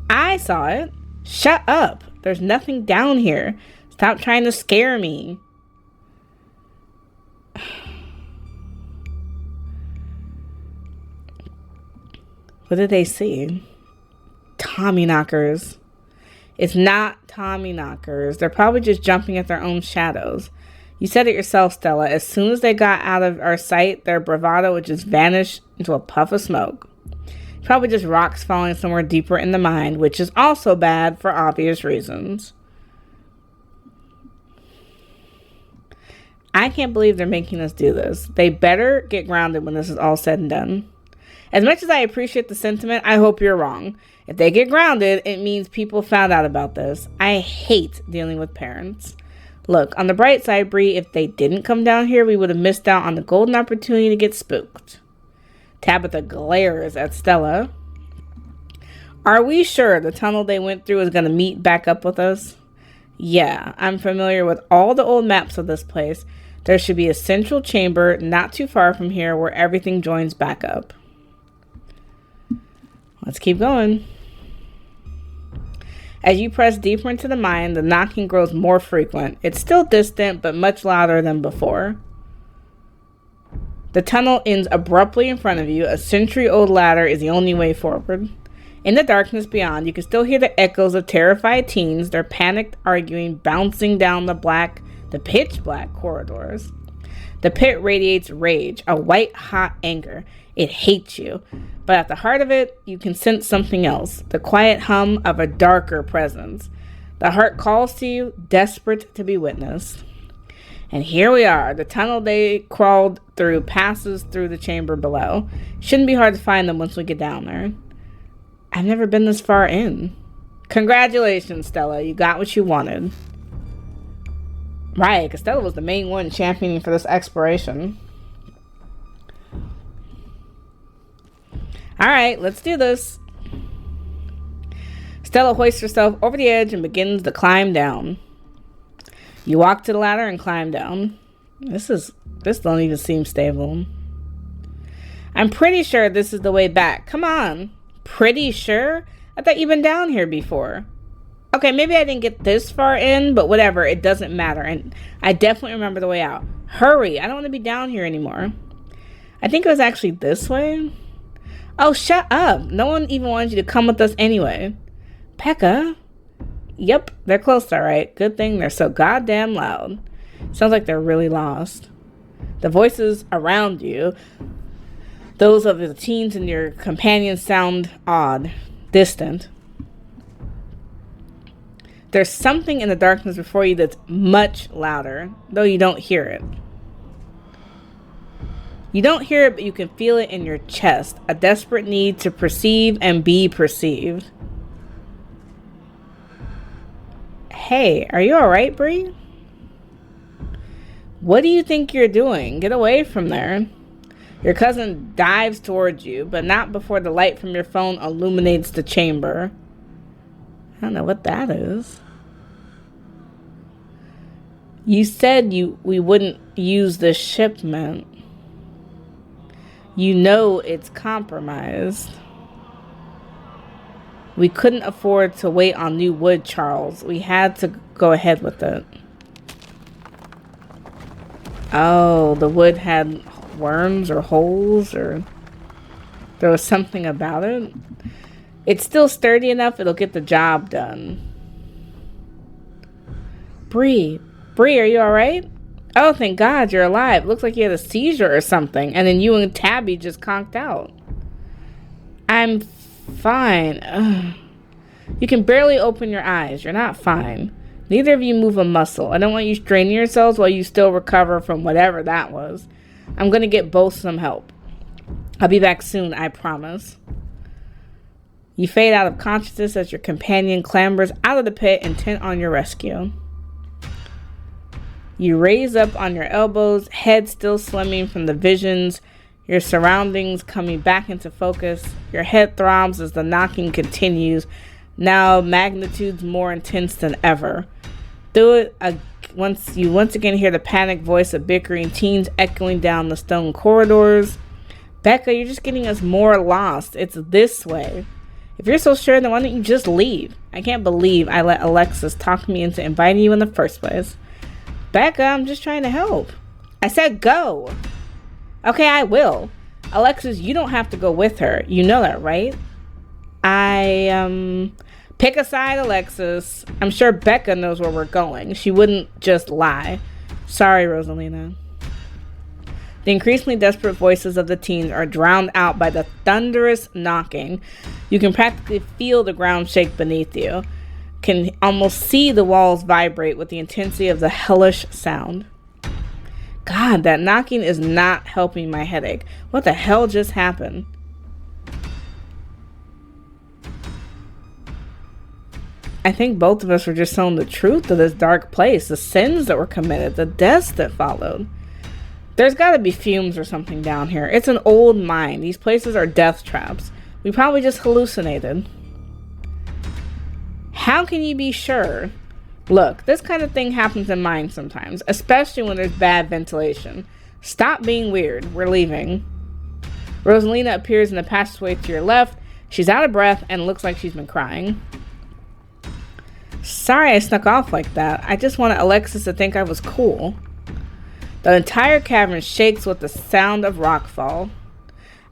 [SPEAKER 1] I saw it. Shut up. There's nothing down here. Stop trying to scare me. What did they see? Tommy knockers. It's not Tommy knockers. They're probably just jumping at their own shadows. You said it yourself, Stella. As soon as they got out of our sight, their bravado would just vanish into a puff of smoke. Probably just rocks falling somewhere deeper in the mine, which is also bad for obvious reasons. I can't believe they're making us do this. They better get grounded when this is all said and done. As much as I appreciate the sentiment, I hope you're wrong. If they get grounded, it means people found out about this. I hate dealing with parents. Look, on the bright side, Bree, if they didn't come down here, we would have missed out on the golden opportunity to get spooked. Tabitha glares at Stella. Are we sure the tunnel they went through is going to meet back up with us? Yeah, I'm familiar with all the old maps of this place. There should be a central chamber not too far from here where everything joins back up. Let's keep going. As you press deeper into the mine, the knocking grows more frequent. It's still distant, but much louder than before. The tunnel ends abruptly in front of you. A century-old ladder is the only way forward. In the darkness beyond, you can still hear the echoes of terrified teens, their panicked arguing bouncing down the pitch-black corridors. The pit radiates rage, a white-hot anger. It hates you. But at the heart of it, you can sense something else, the quiet hum of a darker presence. The heart calls to you, desperate to be witnessed. And here we are. The tunnel they crawled through passes through the chamber below. Shouldn't be hard to find them once we get down there. I've never been this far in. Congratulations, Stella. You got what you wanted. Right, because Stella was the main one championing for this exploration. Alright, let's do this. Stella hoists herself over the edge and begins to climb down. You walk to the ladder and climb down. This don't even seem stable. I'm pretty sure this is the way back. Come on. Pretty sure? I thought you'd been down here before. Okay, maybe I didn't get this far in, but whatever. It doesn't matter. And I definitely remember the way out. Hurry. I don't want to be down here anymore. I think it was actually this way. Oh, shut up. No one even wanted you to come with us anyway. Pekka? Yep, they're close, all right. Good thing they're so goddamn loud. Sounds like they're really lost. The voices around you Those of the teens and your companions sound odd, distant. There's something in the darkness before you that's much louder, though you don't hear it. You don't hear it, but you can feel it in your chest. A desperate need to perceive and be perceived. Hey, are you alright, Bree? What do you think you're doing? Get away from there. Your cousin dives towards you, but not before the light from your phone illuminates the chamber. I don't know what that is. You said we wouldn't use the shipment. You know it's compromised. We couldn't afford to wait on new wood, Charles. We had to go ahead with it. Oh, the wood had worms or holes, or there was something about it. It's still sturdy enough, it'll get the job done. Bree, are you alright? Oh, thank God you're alive. Looks like you had a seizure or something, and then you and Tabby just conked out. I'm fine. Ugh. You can barely open your eyes. You're not fine. Neither of you move a muscle. I don't want you straining yourselves while you still recover from whatever that was. I'm going to get both some help. I'll be back soon, I promise. You fade out of consciousness as your companion clambers out of the pit, intent on your rescue. You raise up on your elbows, head still swimming from the visions, your surroundings coming back into focus. Your head throbs as the knocking continues, now magnitudes more intense than ever. Do it once you once again hear the panicked voice of bickering teens echoing down the stone corridors. Becca, you're just getting us more lost. It's this way. If you're so sure, then why don't you just leave? I can't believe I let Alexis talk me into inviting you in the first place. Becca, I'm just trying to help. I said go. Okay, I will. Alexis, you don't have to go with her. You know that, right? Pick a side, Alexis. I'm sure Becca knows where we're going. She wouldn't just lie. Sorry, Rosalina. The increasingly desperate voices of the teens are drowned out by the thunderous knocking. You can practically feel the ground shake beneath you. Can almost see the walls vibrate with the intensity of the hellish sound. God, that knocking is not helping my headache. What the hell just happened? I think both of us were just telling the truth of this dark place, the sins that were committed, the deaths that followed. There's got to be fumes or something down here. It's an old mine. These places are death traps. We probably just hallucinated. How can you be sure? Look, this kind of thing happens in mines sometimes, especially when there's bad ventilation. Stop being weird. We're leaving. Rosalina appears in the passageway to your left. She's out of breath and looks like she's been crying. Sorry I snuck off like that. I just wanted Alexis to think I was cool. The entire cavern shakes with the sound of rockfall.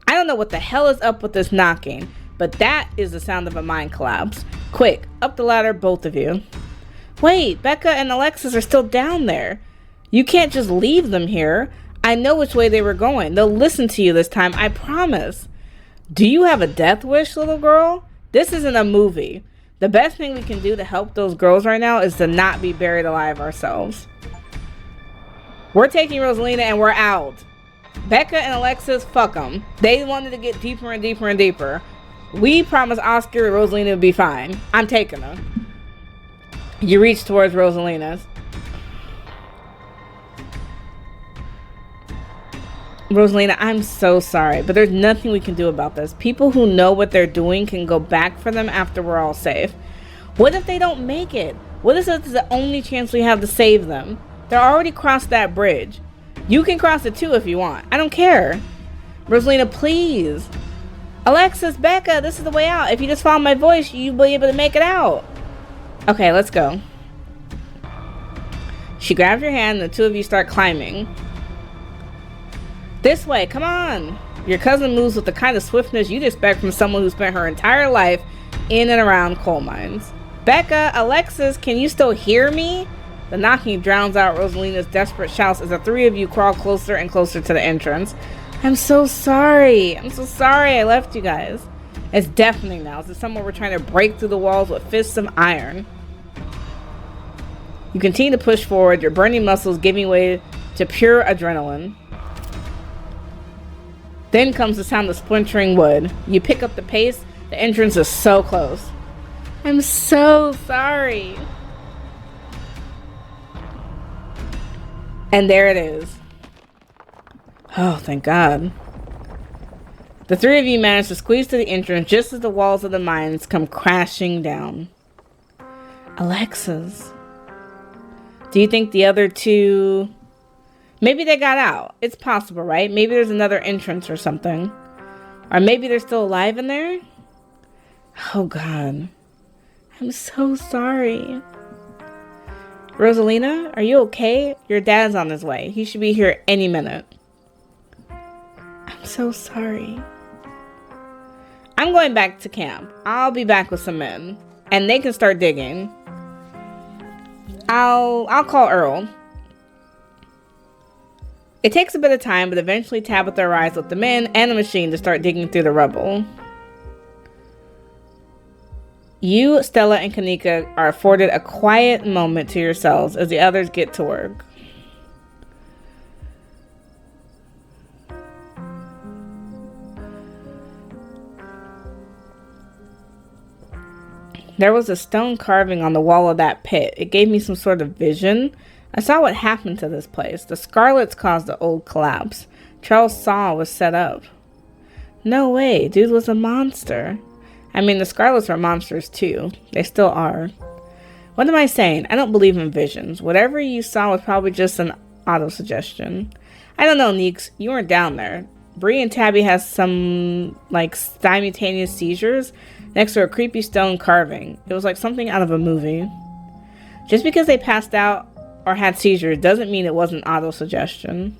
[SPEAKER 1] I don't know what the hell is up with this knocking, but that is the sound of a mine collapse. Quick, up the ladder, both of you. Wait, Becca and Alexis are still down there. You can't just leave them here. I know which way they were going. They'll listen to you this time, I promise. Do you have a death wish, little girl? This isn't a movie. The best thing we can do to help those girls right now is to not be buried alive ourselves. We're taking Rosalina and we're out. Becca and Alexis, fuck them. They wanted to get deeper and deeper and deeper. We promised Oscar and Rosalina would be fine. I'm taking her. You reach towards Rosalina's. Rosalina, I'm so sorry, but there's nothing we can do about this. People who know what they're doing can go back for them after we're all safe. What if they don't make it? What if it's the only chance we have to save them? They're already crossed that bridge. You can cross it too if you want. I don't care. Rosalina, please. Alexis, Becca, this is the way out. If you just follow my voice, you'll be able to make it out. Okay, let's go. She grabs your hand and the two of you start climbing. This way, come on. Your cousin moves with the kind of swiftness you'd expect from someone who spent her entire life in and around coal mines. Becca, Alexis, can you still hear me? The knocking drowns out Rosalina's desperate shouts as the three of you crawl closer and closer to the entrance. I'm so sorry. I'm so sorry I left you guys. It's deafening now. As if someone were trying to break through the walls with fists of iron. You continue to push forward, your burning muscles giving way to pure adrenaline. Then comes the sound of splintering wood. You pick up the pace. The entrance is so close. I'm so sorry. And there it is. Oh, thank God. The three of you manage to squeeze to the entrance just as the walls of the mines come crashing down. Alexis. Do you think the other two... Maybe they got out. It's possible, right? Maybe there's another entrance or something. Or maybe they're still alive in there? Oh, God. I'm so sorry. Rosalina, are you okay? Your dad's on his way. He should be here any minute. I'm so sorry. I'm going back to camp. I'll be back with some men. And they can start digging. I'll call Earl. It takes a bit of time, but eventually Tabitha arrives with the men and the machine to start digging through the rubble. You, Stella, and Kanika are afforded a quiet moment to yourselves as the others get to work. There was a stone carving on the wall of that pit. It gave me some sort of vision. I saw what happened to this place. The Scarlets caused the old collapse. Charles Saw was set up. No way, dude was a monster. I mean, the Scarlets are monsters too. They still are. What am I saying? I don't believe in visions. Whatever you saw was probably just an auto-suggestion. I don't know, Neeks. You weren't down there. Bree and Tabby has some, simultaneous seizures next to a creepy stone carving. It was like something out of a movie. Just because they passed out or had seizures doesn't mean it wasn't auto-suggestion.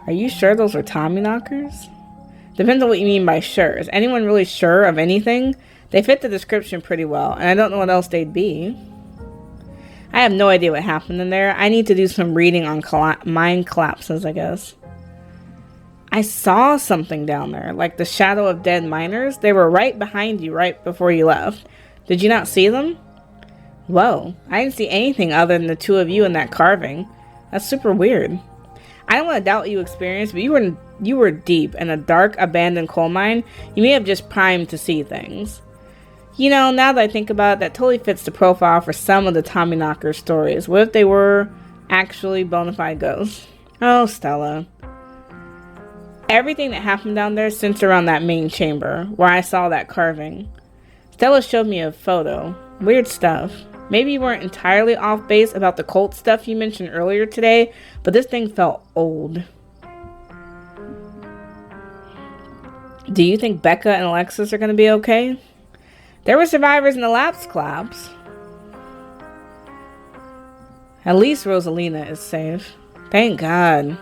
[SPEAKER 1] Are you sure those were Tommyknockers? Depends on what you mean by sure. Is anyone really sure of anything? They fit the description pretty well, and I don't know what else they'd be. I have no idea what happened in there. I need to do some reading on mine collapses, I guess. I saw something down there, like the shadow of dead miners. They were right behind you right before you left. Did you not see them? Whoa, I didn't see anything other than the two of you in that carving. That's super weird. I don't want to doubt what you experienced, but you were deep in a dark, abandoned coal mine. You may have just primed to see things. You know, now that I think about it, that totally fits the profile for some of the Tommyknocker stories. What if they were actually bona fide ghosts? Oh, Stella. Everything that happened down there centered around that main chamber, where I saw that carving. Stella showed me a photo. Weird stuff. Maybe you weren't entirely off base about the cult stuff you mentioned earlier today, but this thing felt old. Do you think Becca and Alexis are going to be okay? There were survivors in the lapse collapse. At least Rosalina is safe. Thank God.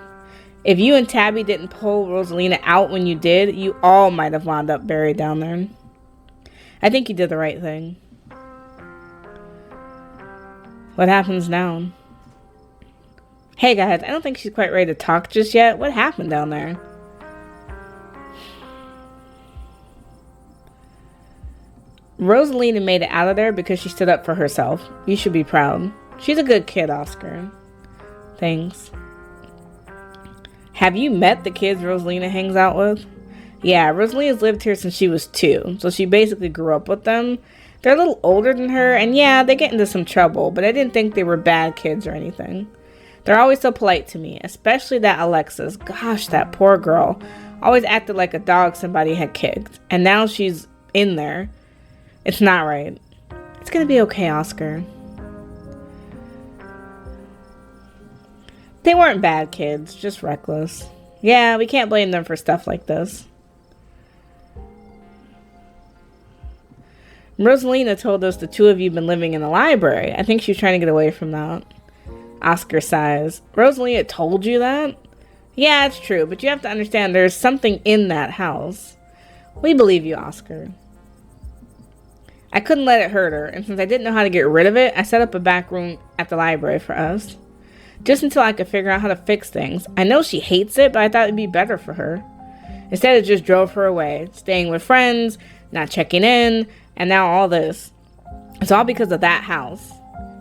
[SPEAKER 1] If you and Tabby didn't pull Rosalina out when you did, you all might have wound up buried down there. I think you did the right thing. What happens now? Hey guys, I don't think she's quite ready to talk just yet. What happened down there? Rosalina made it out of there because she stood up for herself. You should be proud. She's a good kid, Oscar. Thanks. Have you met the kids Rosalina hangs out with? Yeah, Rosalina's lived here since she was 2, so she basically grew up with them. They're a little older than her, and yeah, they get into some trouble, but I didn't think they were bad kids or anything. They're always so polite to me, especially that Alexis. Gosh, that poor girl. Always acted like a dog somebody had kicked, and now she's in there. It's not right. It's gonna be okay, Oscar. They weren't bad kids, just reckless. Yeah, we can't blame them for stuff like this. Rosalina told us the two of you have been living in the library. I think she's trying to get away from that. Oscar sighs. Rosalina told you that? Yeah, it's true, but you have to understand there's something in that house. We believe you, Oscar. I couldn't let it hurt her, and since I didn't know how to get rid of it, I set up a back room at the library for us. Just until I could figure out how to fix things. I know she hates it, but I thought it'd be better for her. Instead, it just drove her away, staying with friends, not checking in, and now all this. It's all because of that house,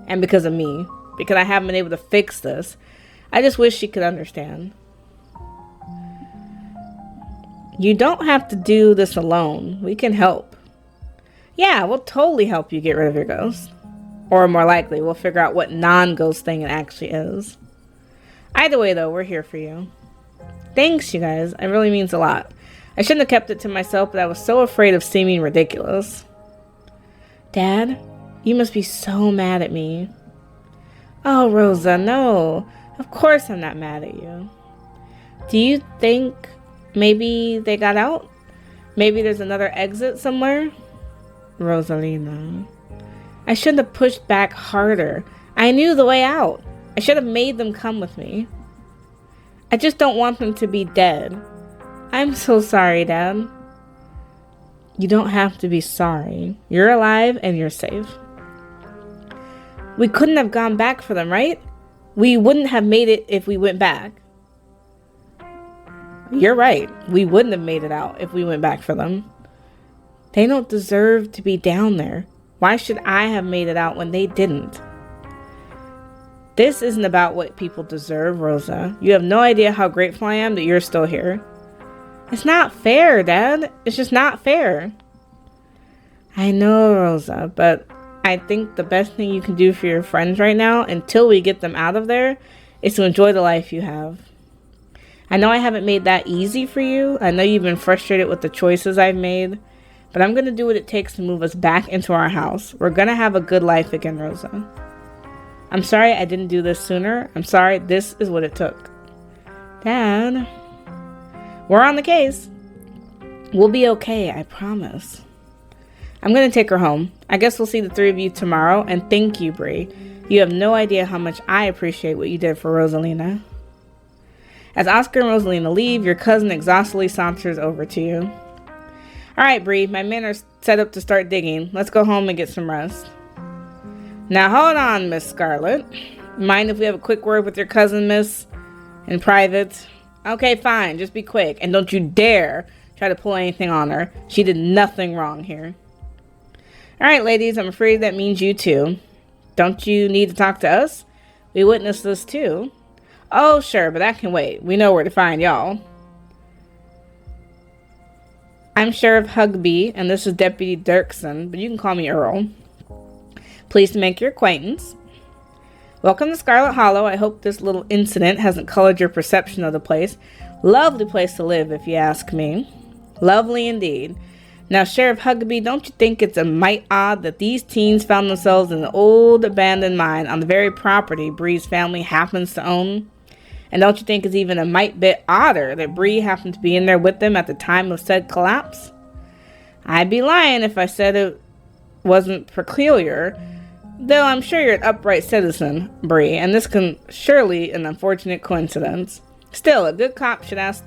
[SPEAKER 1] and because of me, because I haven't been able to fix this. I just wish she could understand. You don't have to do this alone. We can help. Yeah, we'll totally help you get rid of your ghost. Or more likely, we'll figure out what non-ghost thing it actually is. Either way, though, we're here for you. Thanks, you guys. It really means a lot. I shouldn't have kept it to myself, but I was so afraid of seeming ridiculous. Dad, you must be so mad at me. Oh, Rosa, no. Of course I'm not mad at you. Do you think maybe they got out? Maybe there's another exit somewhere? Rosalina. I should have pushed back harder. I knew the way out. I should have made them come with me. I just don't want them to be dead. I'm so sorry, Dad. You don't have to be sorry. You're alive and you're safe. We couldn't have gone back for them, right? We wouldn't have made it if we went back. You're right. We wouldn't have made it out if we went back for them. They don't deserve to be down there. Why should I have made it out when they didn't? This isn't about what people deserve, Rosa. You have no idea how grateful I am that you're still here. It's not fair, Dad. It's just not fair. I know, Rosa, but I think the best thing you can do for your friends right now, until we get them out of there, is to enjoy the life you have. I know I haven't made that easy for you. I know you've been frustrated with the choices I've made, but I'm going to do what it takes to move us back into our house. We're going to have a good life again, Rosa. I'm sorry I didn't do this sooner. I'm sorry this is what it took. Dad, we're on the case. We'll be okay, I promise. I'm going to take her home. I guess we'll see the three of you tomorrow, and thank you, Bree. You have no idea how much I appreciate what you did for Rosalina. As Oscar and Rosalina leave, your cousin exhaustedly saunters over to you. All right, Bree, my men are set up to start digging. Let's go home and get some rest. Now, hold on, Miss Scarlet. Mind if we have a quick word with your cousin, miss? In private? Okay, fine. Just be quick. And don't you dare try to pull anything on her. She did nothing wrong here. All right, ladies, I'm afraid that means you too. Don't you need to talk to us? We witnessed this too. Oh, sure, but that can wait. We know where to find y'all. I'm Sheriff Hugby, and this is Deputy Dirksen, but you can call me Earl. Pleased to make your acquaintance. Welcome to Scarlet Hollow. I hope this little incident hasn't colored your perception of the place. Lovely place to live, if you ask me. Lovely indeed. Now, Sheriff Hugby, don't you think it's a mite odd that these teens found themselves in an old abandoned mine on the very property Bree's family happens to own? And don't you think it's even a mite bit odder that Bree happened to be in there with them at the time of said collapse? I'd be lying if I said it wasn't peculiar, though I'm sure you're an upright citizen, Bree, and this can surely an unfortunate coincidence. Still, a good cop should ask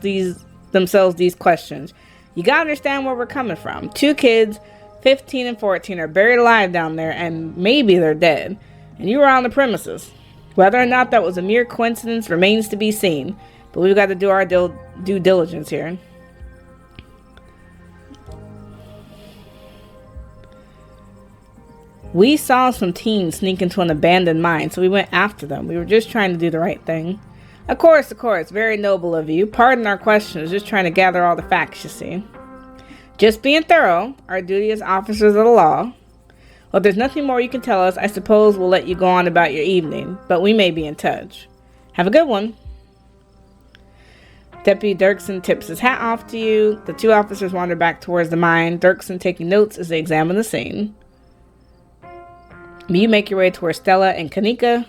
[SPEAKER 1] themselves these questions. You gotta understand where we're coming from. 2 kids, 15 and 14, are buried alive down there, and maybe they're dead, and you were on the premises. Whether or not that was a mere coincidence remains to be seen, but we've got to do our due diligence here. We saw some teens sneak into an abandoned mine, so we went after them. We were just trying to do the right thing. Of course, very noble of you. Pardon our questions, just trying to gather all the facts, you see. Just being thorough, our duty as officers of the law. Well, if there's nothing more you can tell us, I suppose we'll let you go on about your evening, but we may be in touch. Have a good one. Deputy Dirksen tips his hat off to you. The 2 officers wander back towards the mine, Dirksen taking notes as they examine the scene. You make your way towards Stella and Kanika.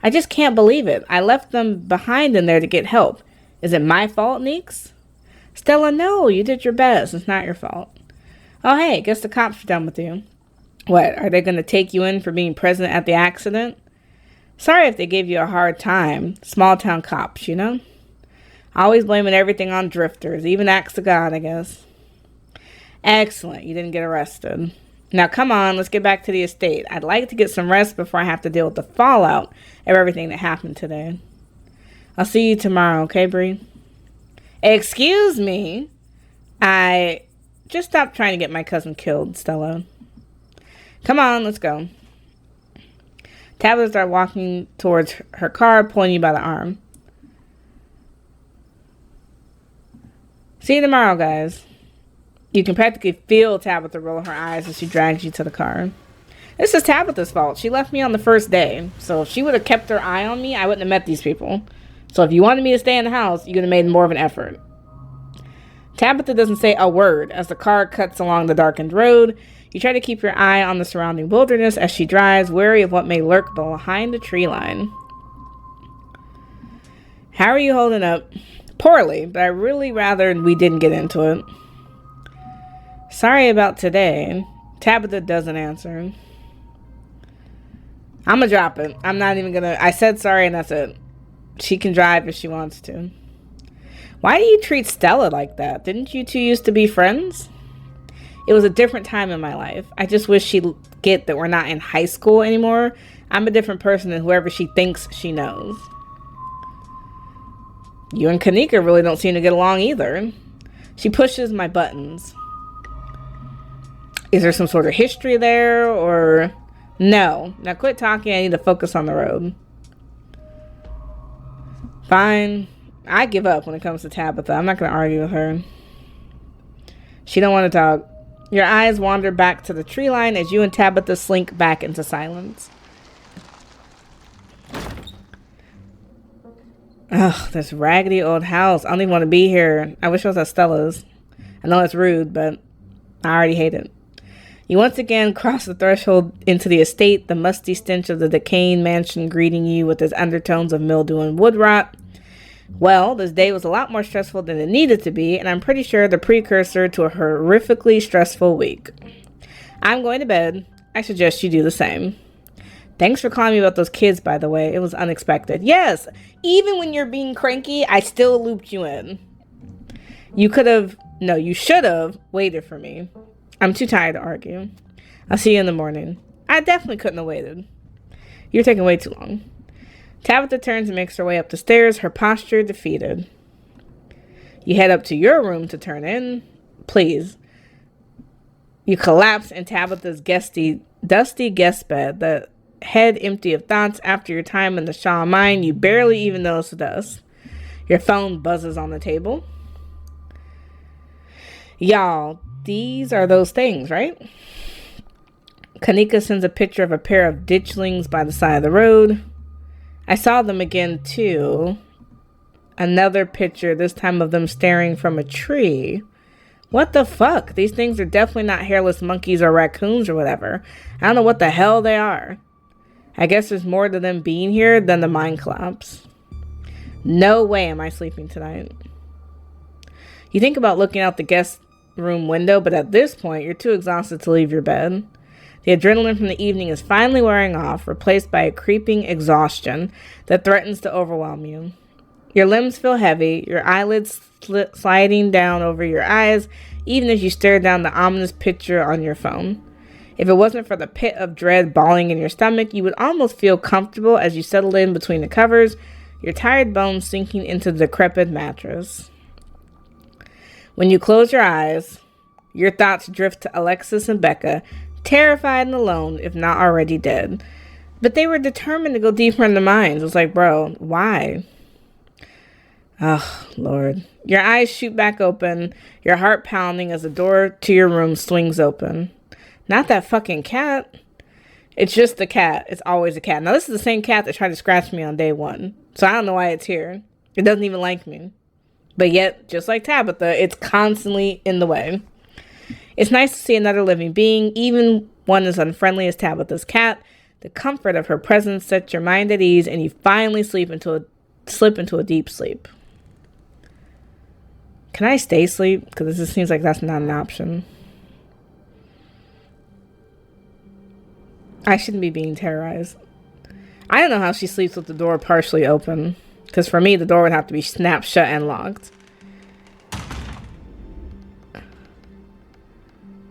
[SPEAKER 1] I just can't believe it. I left them behind in there to get help. Is it my fault, Neeks? Stella, no, you did your best. It's not your fault. Oh, hey, guess the cops are done with you. What, are they going to take you in for being present at the accident? Sorry if they gave you a hard time. Small town cops, you know? Always blaming everything on drifters, even acts of God, I guess. Excellent, you didn't get arrested. Now, come on, let's get back to the estate. I'd like to get some rest before I have to deal with the fallout of everything that happened today. I'll see you tomorrow, okay, Bree? Excuse me? I just stopped trying to get my cousin killed, Stella. Come on, let's go. Tabitha started walking towards her car, pulling you by the arm. See you tomorrow, guys. You can practically feel Tabitha roll her eyes as she drags you to the car. This is Tabitha's fault. She left me on the first day. So if she would have kept her eye on me, I wouldn't have met these people. So if you wanted me to stay in the house, you could have made more of an effort. Tabitha doesn't say a word as the car cuts along the darkened road. You try to keep your eye on the surrounding wilderness as she drives, wary of what may lurk behind the tree line. How are you holding up? Poorly, but I really rather we didn't get into it. Sorry about today. Tabitha doesn't answer. I'm gonna drop it. I'm not even gonna... I said sorry and that's it. She can drive if she wants to. Why do you treat Stella like that? Didn't you two used to be friends? It was a different time in my life. I just wish she'd get that we're not in high school anymore. I'm a different person than whoever she thinks she knows. You and Kanika really don't seem to get along either. She pushes my buttons. Is there some sort of history there, or... No. Now quit talking. I need to focus on the road. Fine. I give up when it comes to Tabitha. I'm not going to argue with her. She don't want to talk. Your eyes wander back to the tree line as you and Tabitha slink back into silence. Ugh, this raggedy old house. I don't even want to be here. I wish I was at Stella's. I know it's rude, but I already hate it. You once again cross the threshold into the estate, the musty stench of the decaying mansion greeting you with its undertones of mildew and wood rot. Well, this day was a lot more stressful than it needed to be, and I'm pretty sure the precursor to a horrifically stressful week. I'm going to bed. I suggest you do the same. Thanks for calling me about those kids, by the way. It was unexpected. Yes, even when you're being cranky, I still looped you in. You should have waited for me. I'm too tired to argue. I'll see you in the morning. I definitely couldn't have waited. You're taking way too long. Tabitha turns and makes her way up the stairs, her posture defeated. You head up to your room to turn in. Please. You collapse in Tabitha's dusty guest bed, the head empty of thoughts after your time in the Shaw mine. You barely even notice the dust. Your phone buzzes on the table. Y'all, these are those things, right? Kanika sends a picture of a pair of ditchlings by the side of the road. I saw them again, too. Another picture, this time of them staring from a tree. What the fuck? These things are definitely not hairless monkeys or raccoons or whatever. I don't know what the hell they are. I guess there's more to them being here than the mine collapse. No way am I sleeping tonight. You think about looking out the guest room window, but at this point, you're too exhausted to leave your bed. The adrenaline from the evening is finally wearing off, replaced by a creeping exhaustion that threatens to overwhelm you. Your limbs feel heavy, your eyelids sliding down over your eyes, even as you stare down the ominous picture on your phone. If it wasn't for the pit of dread balling in your stomach, you would almost feel comfortable as you settle in between the covers, your tired bones sinking into the decrepit mattress. When you close your eyes, your thoughts drift to Alexis and Becca, terrified and alone, if not already dead. But they were determined to go deeper in the mines. It was like, bro, why? Oh, Lord. Your eyes shoot back open, your heart pounding as the door to your room swings open. Not that fucking cat. It's just the cat. It's always a cat. Now, this is the same cat that tried to scratch me on day one. So I don't know why it's here. It doesn't even like me. But yet, just like Tabitha, it's constantly in the way. It's nice to see another living being, even one as unfriendly as Tabitha's cat. The comfort of her presence sets your mind at ease, and you finally slip into a deep sleep. Can I stay asleep? Because it just seems like that's not an option. I shouldn't be being terrorized. I don't know how she sleeps with the door partially open. Because for me, the door would have to be snapped shut and locked.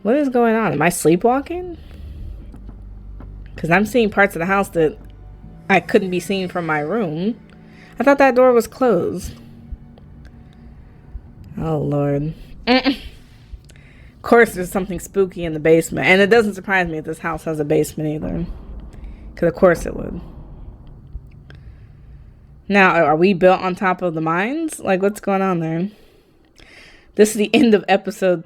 [SPEAKER 1] What is going on? Am I sleepwalking? Because I'm seeing parts of the house that I couldn't be seen from my room. I thought that door was closed. Oh, Lord. Of course, there's something spooky in the basement. And it doesn't surprise me if this house has a basement either. Because of course it would. Now, are we built on top of the mines? Like, what's going on there? This is the end of episode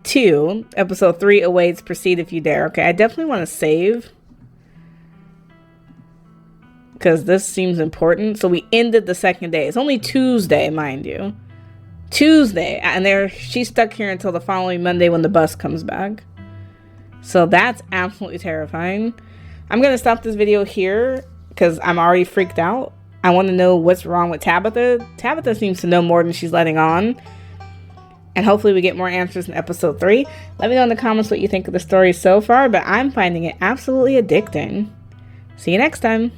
[SPEAKER 1] 2. Episode 3 awaits. Proceed if you dare. Okay, I definitely want to save. Because this seems important. So we ended the second day. It's only Tuesday, mind you. Tuesday. And she's stuck here until the following Monday when the bus comes back. So that's absolutely terrifying. I'm going to stop this video here because I'm already freaked out. I want to know what's wrong with Tabitha. Tabitha seems to know more than she's letting on. And hopefully we get more answers in episode 3. Let me know in the comments what you think of the story so far. But I'm finding it absolutely addicting. See you next time.